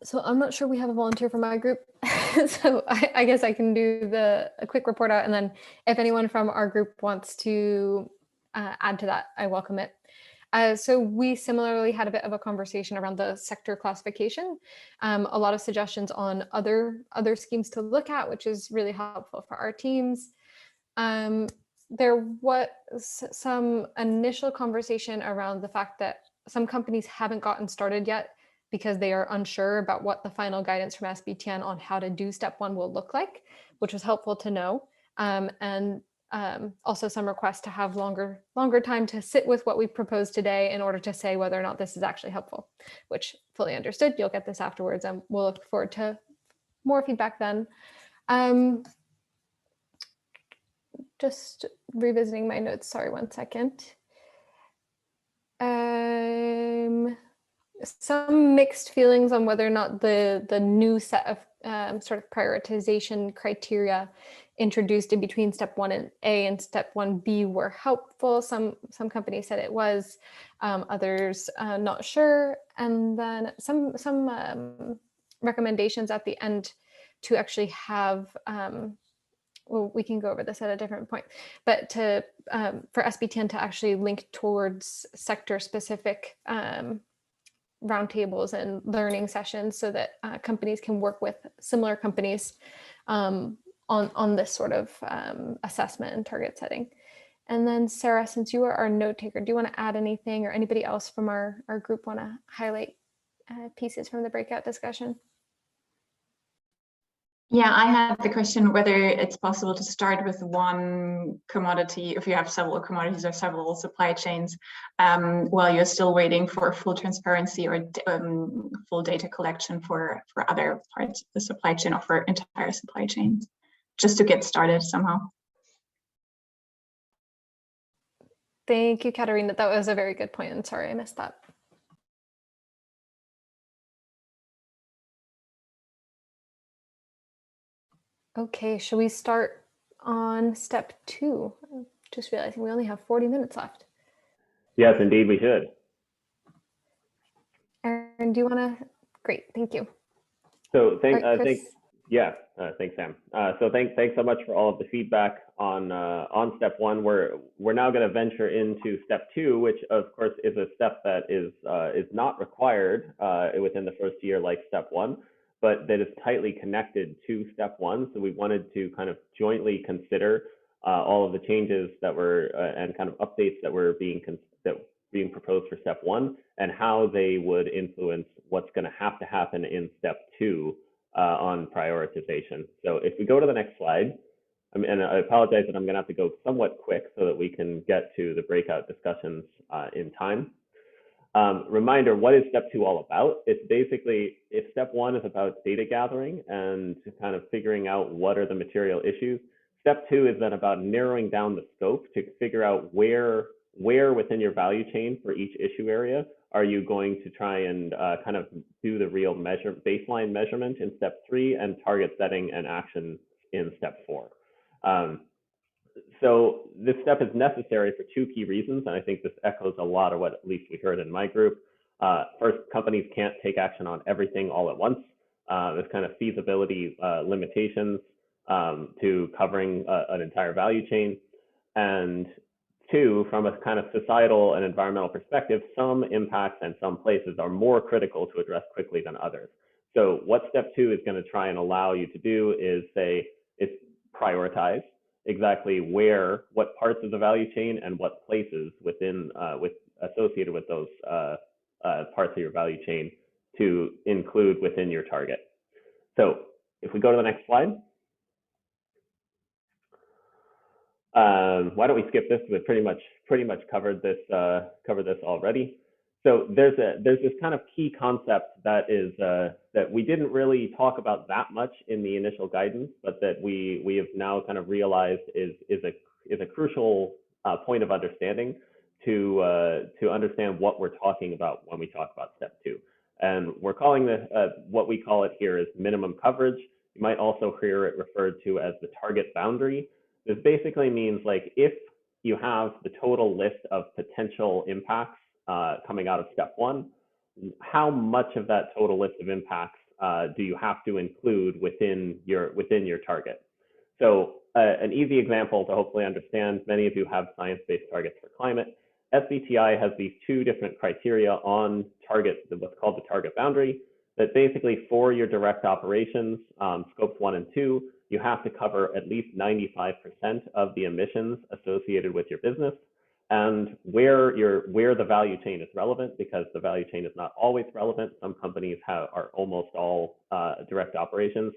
So I'm not sure we have a volunteer for my group. So I guess I can do a quick report out, and then if anyone from our group wants to add to that, I welcome it. So we similarly had a bit of a conversation around the sector classification, a lot of suggestions on other schemes to look at, which is really helpful for our teams. There was some initial conversation around the fact that some companies haven't gotten started yet because they are unsure about what the final guidance from SBTN on how to do step 1 will look like, which was helpful to know. And also some requests to have longer time to sit with what we proposed today in order to say whether or not this is actually helpful, which fully understood. You'll get this afterwards, and we'll look forward to more feedback then. Just revisiting my notes, sorry, one second. some mixed feelings on whether or not the new set of sort of prioritization criteria introduced in between step 1A and step 1B were helpful. Some companies said it was, others not sure, and then some recommendations at the end to actually have. Well, we can go over this at a different point, but to for SBTN to actually link towards sector-specific roundtables and learning sessions so that companies can work with similar companies on this sort of assessment and target setting. And then Sarah, since you are our note taker, do you want to add anything, or anybody else from our group want to highlight pieces from the breakout discussion? Yeah, I had the question whether it's possible to start with one commodity if you have several commodities or several supply chains while you're still waiting for full transparency or full data collection for other parts of the supply chain or for entire supply chains, just to get started somehow. Thank you, Katarina. That was a very good point. I'm sorry I missed that. Okay, shall we start on step 2? Just realizing we only have 40 minutes left. Yes, indeed, we should. Aaron, do you want to? Great, thank you. So thanks, Sam. So thanks so much for all of the feedback on step 1. We're now going to venture into step 2, which of course is a step that is not required within the first year like step 1. But that is tightly connected to step 1. So we wanted to kind of jointly consider all of the changes that were and kind of updates that were being proposed for step 1 and how they would influence what's going to happen in step 2 on prioritization. So if we go to the next slide, and I apologize that I'm going to have to go somewhat quick so that we can get to the breakout discussions in time. Reminder, what is step 2 all about? It's basically, if step 1 is about data gathering and kind of figuring out what are the material issues, step 2 is then about narrowing down the scope to figure out where within your value chain for each issue area are you going to try and kind of do the real baseline measurement in step 3 and target setting and action in step 4. So this step is necessary for 2 key reasons, and I think this echoes a lot of what at least we heard in my group. First, companies can't take action on everything all at once. There's kind of feasibility limitations to covering an entire value chain. And 2, from a kind of societal and environmental perspective, some impacts and some places are more critical to address quickly than others. So what step 2 is going to try and allow you to do is say, it's prioritize exactly what parts of the value chain and what places within associated with those parts of your value chain to include within your target. So if we go to the next slide. Why don't we skip this? We've pretty much covered this already. So there's this kind of key concept that is that we didn't really talk about that much in the initial guidance, but that we have now kind of realized is a crucial point of understanding to understand what we're talking about when we talk about step 2. And we're calling this what we call it here is minimum coverage. You might also hear it referred to as the target boundary. This basically means, like, if you have the total list of potential impacts coming out of step 1, how much of that total list of impacts do you have to include within your target? So an easy example to hopefully understand, many of you have science-based targets for climate. SBTI has these 2 different criteria on target, what's called the target boundary, that basically for your direct operations, scopes 1 and 2, you have to cover at least 95% of the emissions associated with your business. And where the value chain is relevant, because the value chain is not always relevant. Some companies are almost all direct operations.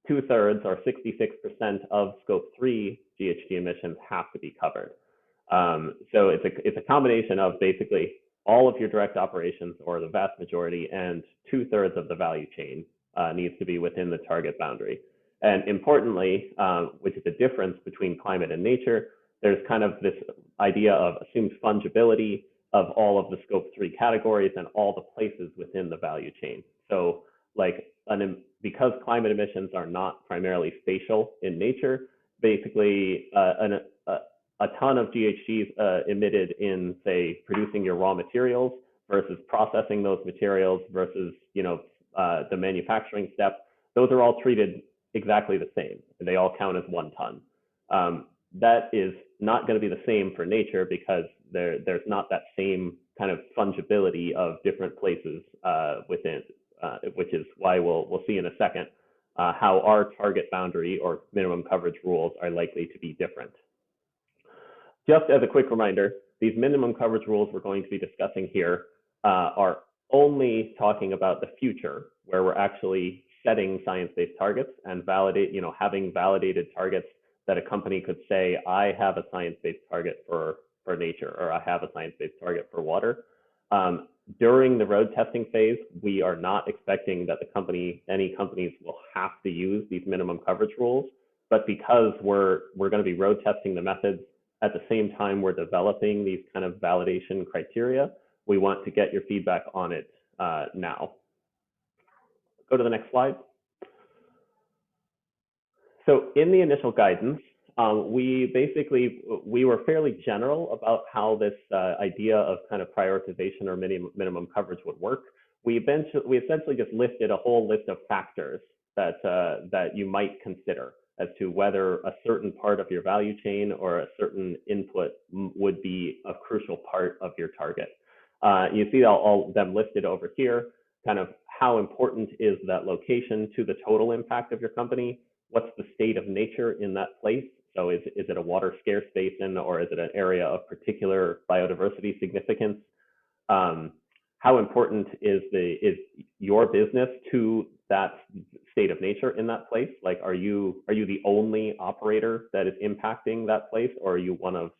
2/3 or 66% of scope 3 GHG emissions have to be covered. So it's a combination of basically all of your direct operations, or the vast majority, and 2/3 of the value chain needs to be within the target boundary. And importantly, which is the difference between climate and nature, there's kind of this idea of assumed fungibility of all of the scope 3 categories and all the places within the value chain. So like because climate emissions are not primarily spatial in nature, basically a ton of GHGs emitted in, say, producing your raw materials versus processing those materials versus, the manufacturing step, those are all treated exactly the same. They all count as 1 ton. That is not going to be the same for nature because there's not that same kind of fungibility of different places within, which is why we'll see in a second how our target boundary or minimum coverage rules are likely to be different. Just as a quick reminder, these minimum coverage rules we're going to be discussing here are only talking about the future, where we're actually setting science-based targets and having validated targets that a company could say, I have a science-based target for nature, or I have a science-based target for water. During the road testing phase, we are not expecting that any companies will have to use these minimum coverage rules, but because we're going to be road testing the methods at the same time we're developing these kind of validation criteria, we want to get your feedback on it now. Go to the next slide. So in the initial guidance, we were fairly general about how this idea of kind of prioritization or minimum coverage would work. We essentially just listed a whole list of factors that you might consider as to whether a certain part of your value chain or a certain input would be a crucial part of your target. You see all them listed over here, kind of how important is that location to the total impact of your company? What's the state of nature in that place? So is it a water scarce basin, or is it an area of particular biodiversity significance? How important is your business to that state of nature in that place? Like, are you the only operator that is impacting that place, or are you one of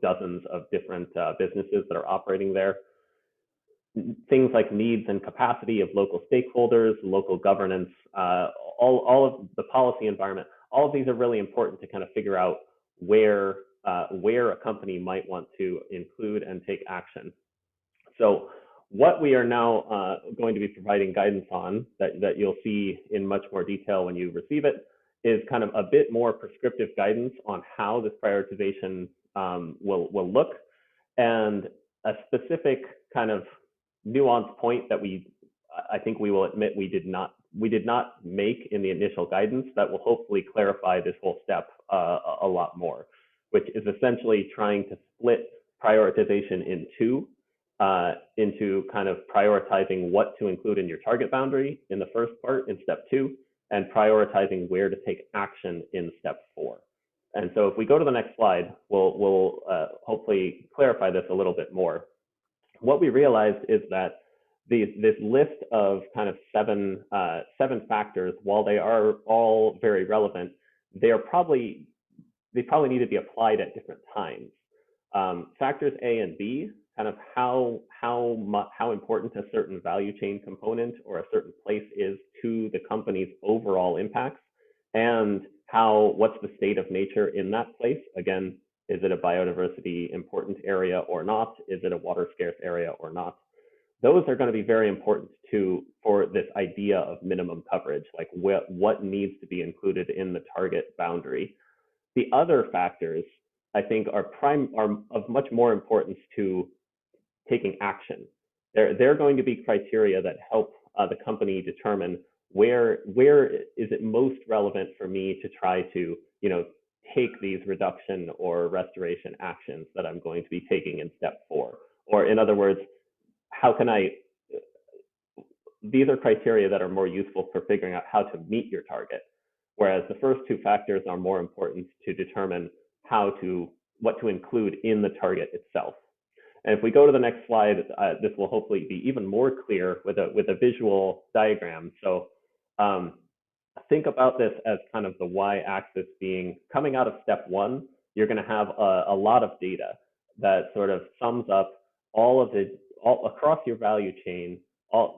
dozens of different businesses that are operating there? Things like needs and capacity of local stakeholders, local governance, all of the policy environment, all of these are really important to kind of figure out where a company might want to include and take action. So what we are now going to be providing guidance on, that you'll see in much more detail when you receive it, is kind of a bit more prescriptive guidance on how this prioritization will look, and a specific kind of nuanced point that I think we will admit we did not make in the initial guidance that will hopefully clarify this whole step a lot more, which is essentially trying to split prioritization into kind of prioritizing what to include in your target boundary in the first part in step 2, and prioritizing where to take action in step 4. And so if we go to the next slide, we'll hopefully clarify this a little bit more. What we realized is that this list of kind of seven factors, while they are all very relevant, they probably need to be applied at different times. Factors A and B, kind of how important a certain value chain component or a certain place is to the company's overall impacts, and what's the state of nature in that place. Again, is it a biodiversity important area or not? Is it a water scarce area or not? Those are going to be very important for this idea of minimum coverage, like what needs to be included in the target boundary. The other factors, I think, are of much more importance to taking action. They're going to be criteria that help the company determine where is it most relevant for me to try to take these reduction or restoration actions that I'm going to be taking in step 4. Or in other words, these are criteria that are more useful for figuring out how to meet your target, whereas the first 2 factors are more important to determine what to include in the target itself. And if we go to the next slide, this will hopefully be even more clear with a visual diagram. So think about this as kind of the y-axis being coming out of step 1. You're going to have a lot of data that sort of sums up all across your value chain,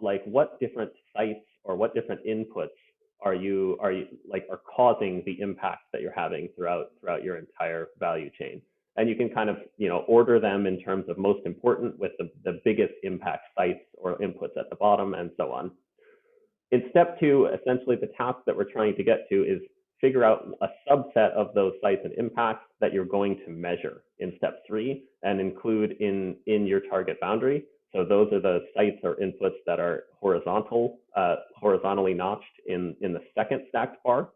like what different sites or what different inputs are causing the impacts that you're having throughout your entire value chain. And you can kind of, order them in terms of most important with the biggest impact sites or inputs at the bottom and so on. In step 2, essentially the task that we're trying to get to is figure out a subset of those sites and impacts that you're going to measure in step 3 and include in your target boundary. So those are the sites or inputs that are horizontally notched in the second stacked bar.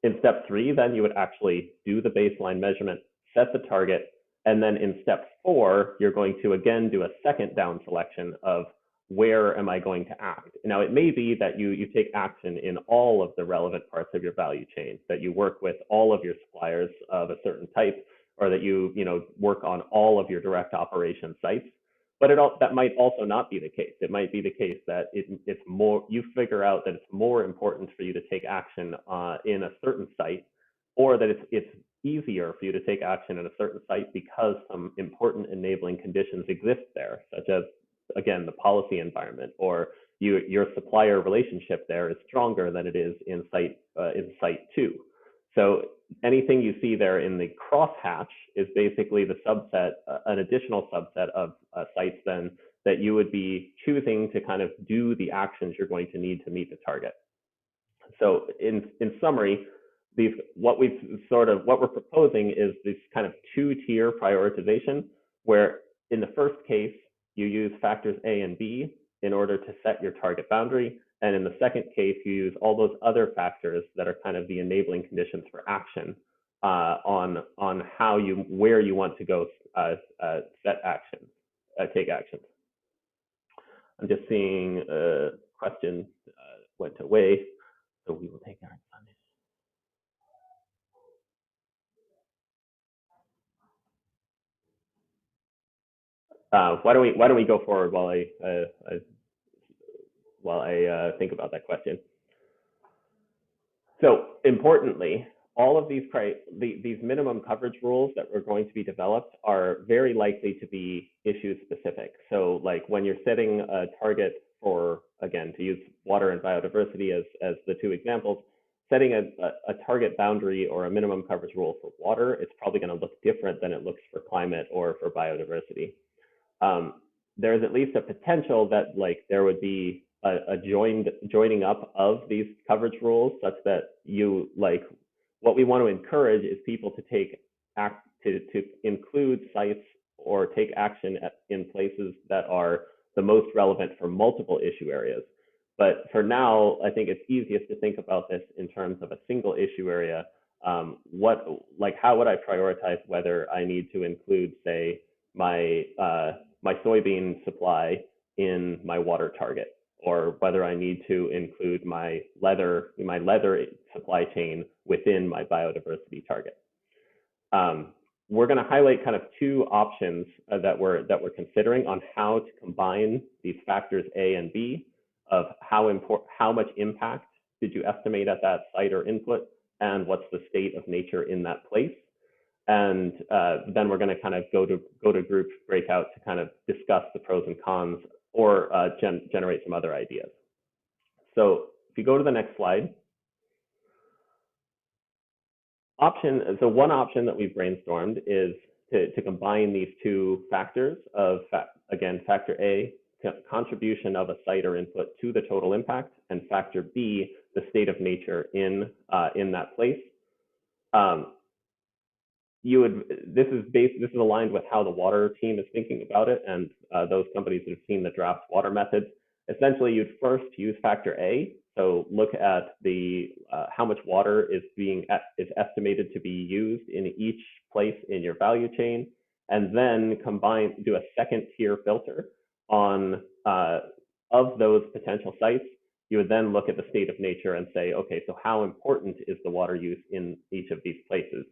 In step 3, then you would actually do the baseline measurement, set the target, and then in step 4, you're going to again do a second down selection of where am I going to act. Now, it may be that you take action in all of the relevant parts of your value chain, that you work with all of your suppliers of a certain type, or that you work on all of your direct operation sites. But that might also not be the case. It might be the case that it's more, you figure out that it's more important for you to take action in a certain site, or that it's easier for you to take action in a certain site because some important enabling conditions exist there, such as, again, the policy environment, or your supplier relationship there is stronger than it is in site 2. So anything you see there in the crosshatch is basically the subset, an additional subset of sites then that you would be choosing to kind of do the actions you're going to need to meet the target. So in summary, what we're proposing is this kind of 2-tier prioritization, where in the first case, you use factors A and B in order to set your target boundary. And in the second case, you use all those other factors that are kind of the enabling conditions for action on where you want to go set action, take action. I'm just seeing a question went away, so we will take our time. Why don't we go forward while I think about that question. So importantly, all of these minimum coverage rules that are going to be developed are very likely to be issue specific. So like when you're setting a target for, again, to use water and biodiversity as the 2 examples, setting a target boundary or a minimum coverage rule for water, it's probably going to look different than it looks for climate or for biodiversity. There's at least a potential that there would be a joining up of these coverage rules, such that what we want to encourage is people to include sites or take action in places that are the most relevant for multiple issue areas. But for now, I think it's easiest to think about this in terms of a single issue area. How would I prioritize whether I need to include, say, my soybean supply in my water target, or whether I need to include my leather supply chain within my biodiversity target. We're going to highlight kind of 2 options that we're considering on how to combine these factors A and B of how much impact did you estimate at that site or input, and what's the state of nature in that place. And then we're going to kind of go to group breakout to kind of discuss the pros and cons, or generate some other ideas. So if you go to the next slide, one option that we've brainstormed is to combine these 2 factors of, again, factor A, contribution of a site or input to the total impact, and factor B, the state of nature in that place. This is aligned with how the water team is thinking about it, and those companies that have seen the draft water methods. Essentially, you'd first use factor A, so look at how much water is estimated to be used in each place in your value chain, and then do a second tier filter on of those potential sites. You would then look at the state of nature and say, okay, so how important is the water use in each of these places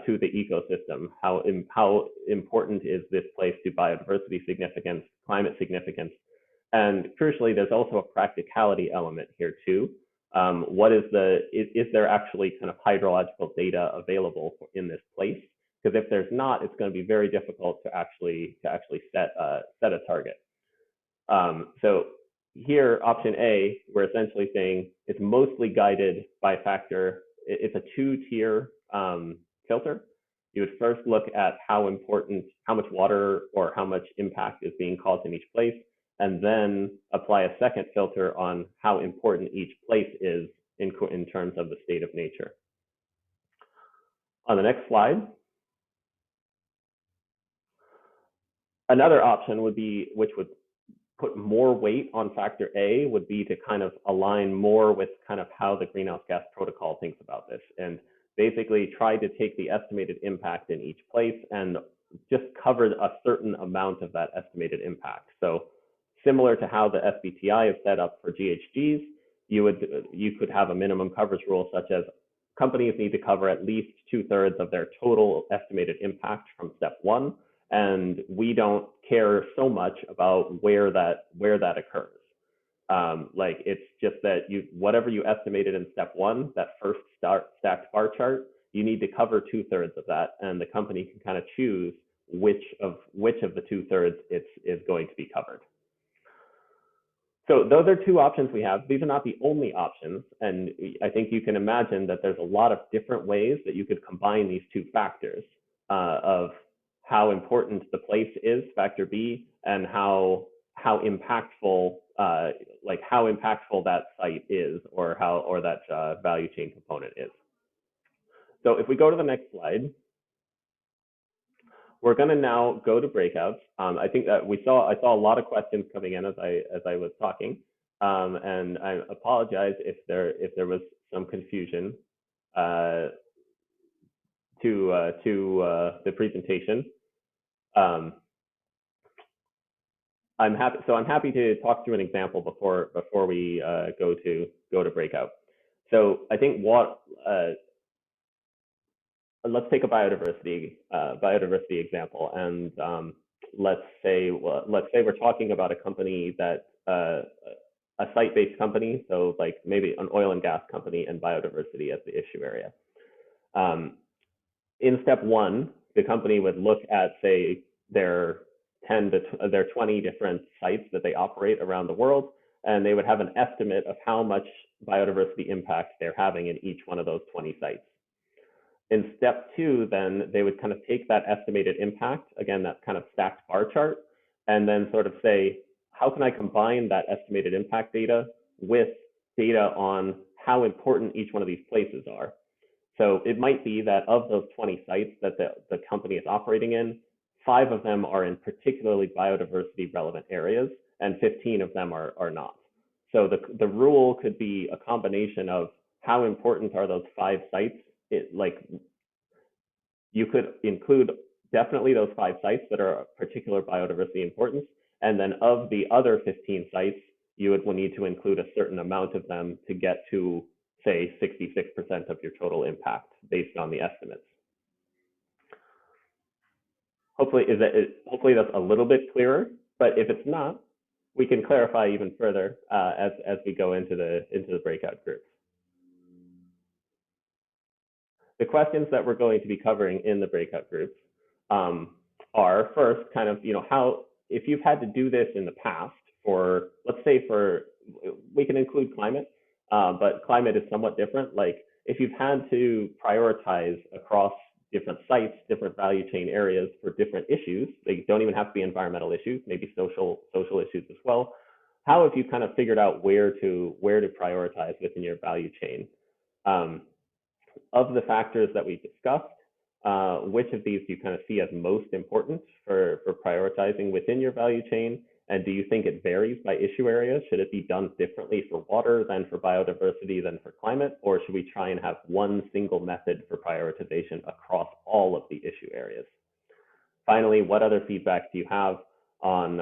to the ecosystem? How important is this place to biodiversity significance, climate significance? And crucially, there's also a practicality element here too. Is there actually kind of hydrological data available in this place? Because if there's not, it's going to be very difficult to actually set a target. So here, option A, we're essentially saying it's mostly guided by factor. It's a 2-tier filter. you would first look at how much water or how much impact is being caused in each place, and then apply a second filter on how important each place is in terms of the state of nature. On the next slide, another option would be, which would put more weight on factor A, would be to kind of align more with kind of how the Greenhouse Gas Protocol thinks about this, and basically try to take the estimated impact in each place and just cover a certain amount of that estimated impact. So similar to how the SBTI is set up for GHGs, you could have a minimum coverage rule such as companies need to cover at least 2/3 of their total estimated impact from step 1, and we don't care so much about where that occurs. Like it's just that whatever you estimated in step 1, that first stacked bar chart, you need to cover 2/3 of that, and the company can kind of choose which of the 2/3 is going to be covered. So those are two options we have. These are not the only options, and I think you can imagine that there's a lot of different ways that you could combine these two factors of how important the place is, factor B, and how impactful how impactful that site is, or that value chain component is. So if we go to the next slide, we're going to now go to breakouts. I think that I saw a lot of questions coming in as I was talking, and I apologize if there was some confusion to the presentation. I'm happy to talk through an example before we go to breakout. So I think let's take a biodiversity example, and let's say we're talking about a company that a site-based company, so like maybe an oil and gas company, and biodiversity as the issue area. In step 1, the company would look at, say, their 20 different sites that they operate around the world, and they would have an estimate of how much biodiversity impact they're having in each one of those 20 sites. In step 2, then they would kind of take that estimated impact, again, that kind of stacked bar chart, and then sort of say, how can I combine that estimated impact data with data on how important each one of these places are? So it might be that of those 20 sites that the company is operating in, 5 of them are in particularly biodiversity relevant areas, and 15 of them are not. So the rule could be a combination of how important are those 5 sites. You could include definitely those 5 sites that are of particular biodiversity importance, and then of the other 15 sites, you will need to include a certain amount of them to get to, say, 66% of your total impact based on the estimates. Hopefully that's a little bit clearer, but if it's not, we can clarify even further as we go into the breakout groups. The questions that we're going to be covering in the breakout groups are first kind of, how, if you've had to do this in the past for, let's say we can include climate, but climate is somewhat different. Like if you've had to prioritize across different sites, different value chain areas for different issues, they don't even have to be environmental issues, maybe social issues as well. How have you kind of figured out where to prioritize within your value chain? Of the factors that we discussed, which of these do you kind of see as most important for prioritizing within your value chain? And do you think it varies by issue area? Should it be done differently for water than for biodiversity than for climate? Or should we try and have one single method for prioritization across all of the issue areas? Finally, what other feedback do you have on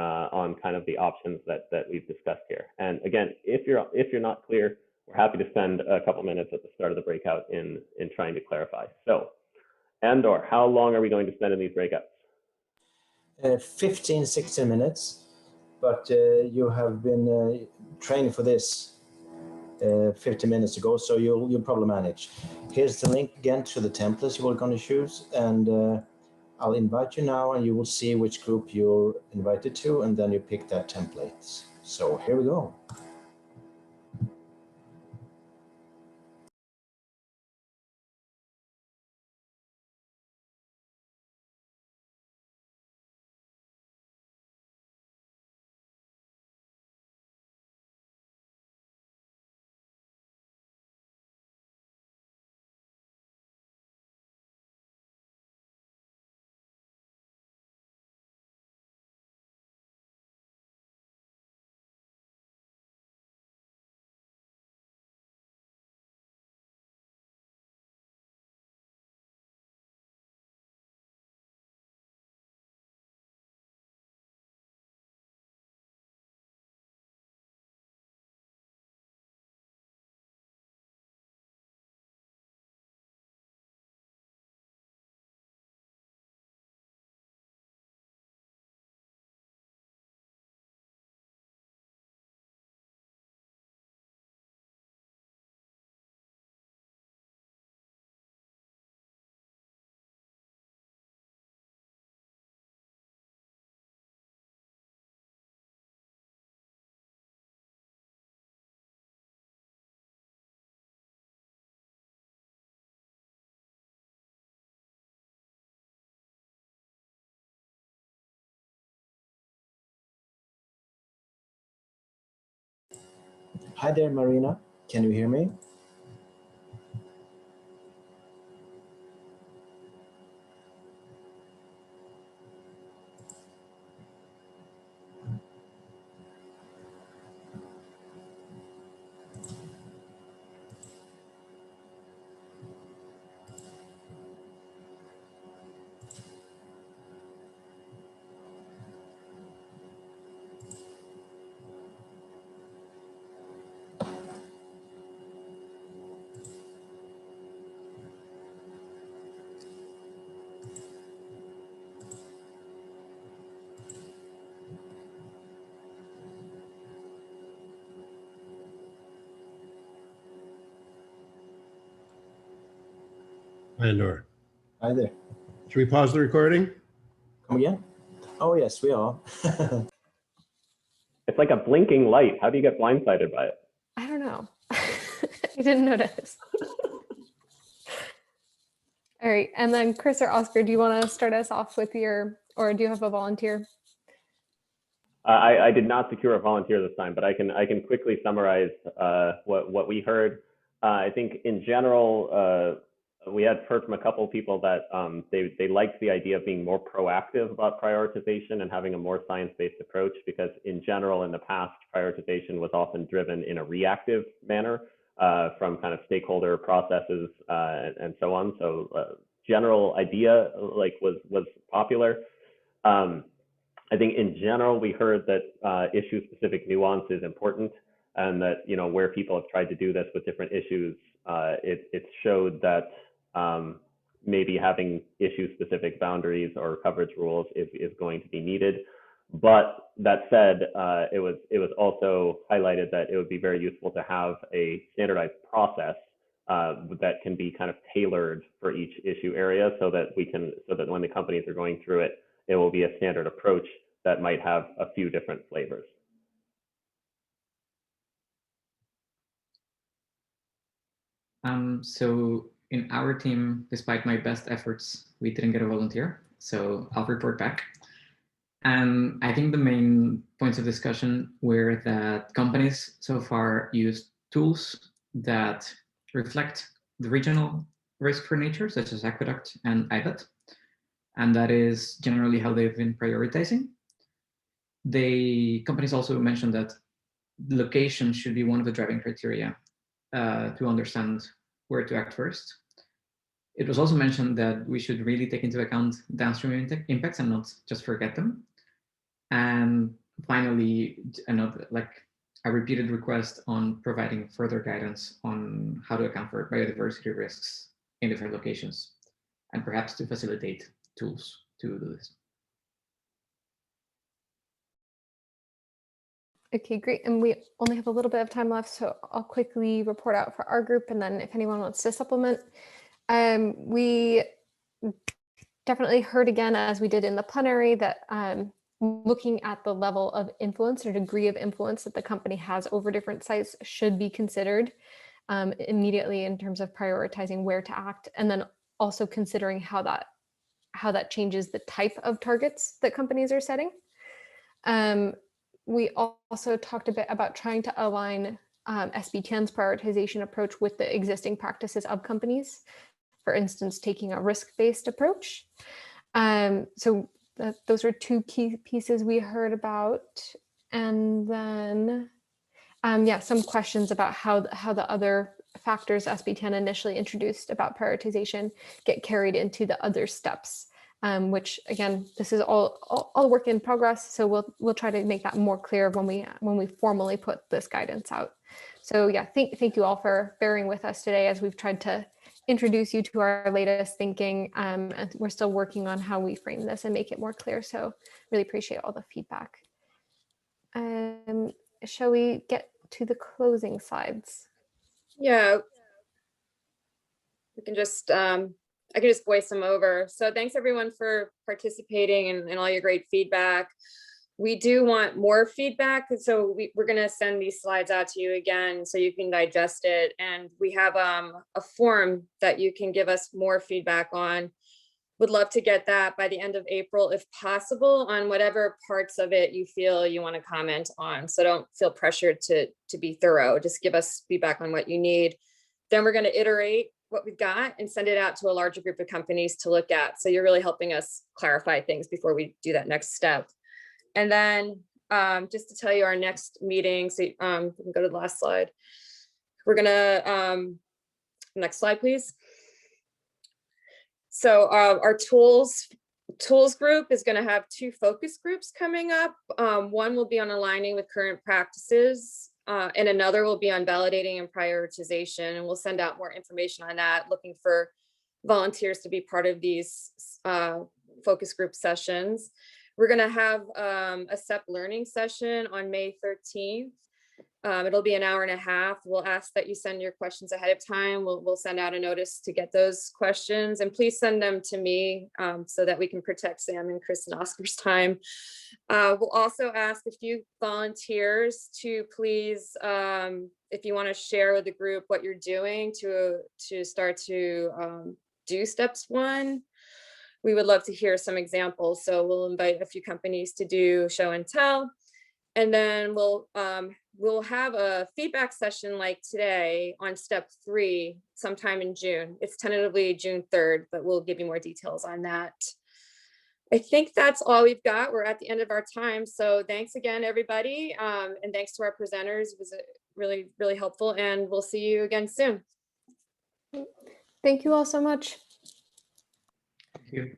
kind of the options that we've discussed here? And again, if you're not clear, we're happy to spend a couple minutes at the start of the breakout in trying to clarify. So, Andor, how long are we going to spend in these breakouts? 15, 16 minutes. But you have been training for this 50 minutes ago, so you'll probably manage. Here's the link again to the templates you are going to choose, and I'll invite you now, and you will see which group you're invited to, and then you pick that template. So here we go. Hi there, Marina. Can you hear me? Andor, Hi there. should we pause the recording? Come again? Oh, yes, we are. It's like a blinking light. How do you get blindsided by it? I don't know. I didn't notice. All right, and then Chris or Oscar, do you want to start us off with your, or do you have a volunteer? I did not secure a volunteer this time, but I can quickly summarize what we heard. I think in general, we had heard from a couple of people that they liked the idea of being more proactive about prioritization and having a more science-based approach, because in general, in the past, prioritization was often driven in a reactive manner from kind of stakeholder processes and so on. So general idea like was popular. I think in general, we heard that issue-specific nuance is important, and that, you know, where people have tried to do this with different issues, it showed that maybe having issue-specific boundaries or coverage rules is going to be needed. But that said, it was also highlighted that it would be very useful to have a standardized process that can be kind of tailored for each issue area, so that when the companies are going through it, it will be a standard approach that might have a few different flavors. So in our team, despite my best efforts, we didn't get a volunteer. So I'll report back. And I think the main points of discussion were that companies so far use tools that reflect the regional risk for nature, such as Aqueduct and IBET. And that is generally how they've been prioritizing. Companies also mentioned that location should be one of the driving criteria to understand where to act first. It was also mentioned that we should really take into account downstream impacts and not just forget them. And finally, a repeated request on providing further guidance on how to account for biodiversity risks in different locations, and perhaps to facilitate tools to do this. Okay, great. And we only have a little bit of time left, so I'll quickly report out for our group, and then if anyone wants to supplement. We definitely heard again, as we did in the plenary, that looking at the level of influence or degree of influence that the company has over different sites should be considered immediately in terms of prioritizing where to act, and then also considering how that changes the type of targets that companies are setting. We also talked a bit about trying to align SBTN's prioritization approach with the existing practices of companies, for instance, taking a risk-based approach. So those are two key pieces we heard about. And then, some questions about how the other factors SBTN initially introduced about prioritization get carried into the other steps. Which again, this is all work in progress. So we'll try to make that more clear when we formally put this guidance out. So yeah, thank you all for bearing with us today as we've tried to introduce you to our latest thinking. And we're still working on how we frame this and make it more clear. So really appreciate all the feedback. Shall we get to the closing slides? Yeah. We can just I can just voice them over. So thanks everyone for participating and all your great feedback. We do want more feedback. So we're gonna send these slides out to you again so you can digest it. And we have a form that you can give us more feedback on. would love to get that by the end of April, if possible, on whatever parts of it you feel you want to comment on. So don't feel pressured to be thorough. Just give us feedback on what you need. Then we're going to iterate what we've got and send it out to a larger group of companies to look at. So you're really helping us clarify things before we do that next step. And then just to tell you our next meeting, so we can go to the last slide. We're gonna, next slide, please. So our tools group is gonna have 2 focus groups coming up. One will be on aligning with current practices, and another will be on validating and prioritization. And we'll send out more information on that, looking for volunteers to be part of these focus group sessions. We're going to have a SEP learning session on May 13th. It'll be an hour and a half. We'll ask that you send your questions ahead of time. We'll send out a notice to get those questions, and please send them to me so that we can protect Sam and Chris and Oscar's time. We'll also ask a few volunteers to please, if you want to share with the group what you're doing to start to do steps 1. We would love to hear some examples. So we'll invite a few companies to do show and tell. And then we'll have a feedback session like today on step 3 sometime in June. It's tentatively June 3rd, but we'll give you more details on that. I think that's all we've got. We're at the end of our time. So thanks again, everybody. And thanks to our presenters. It was really, really helpful. And we'll see you again soon. Thank you all so much. Thank you.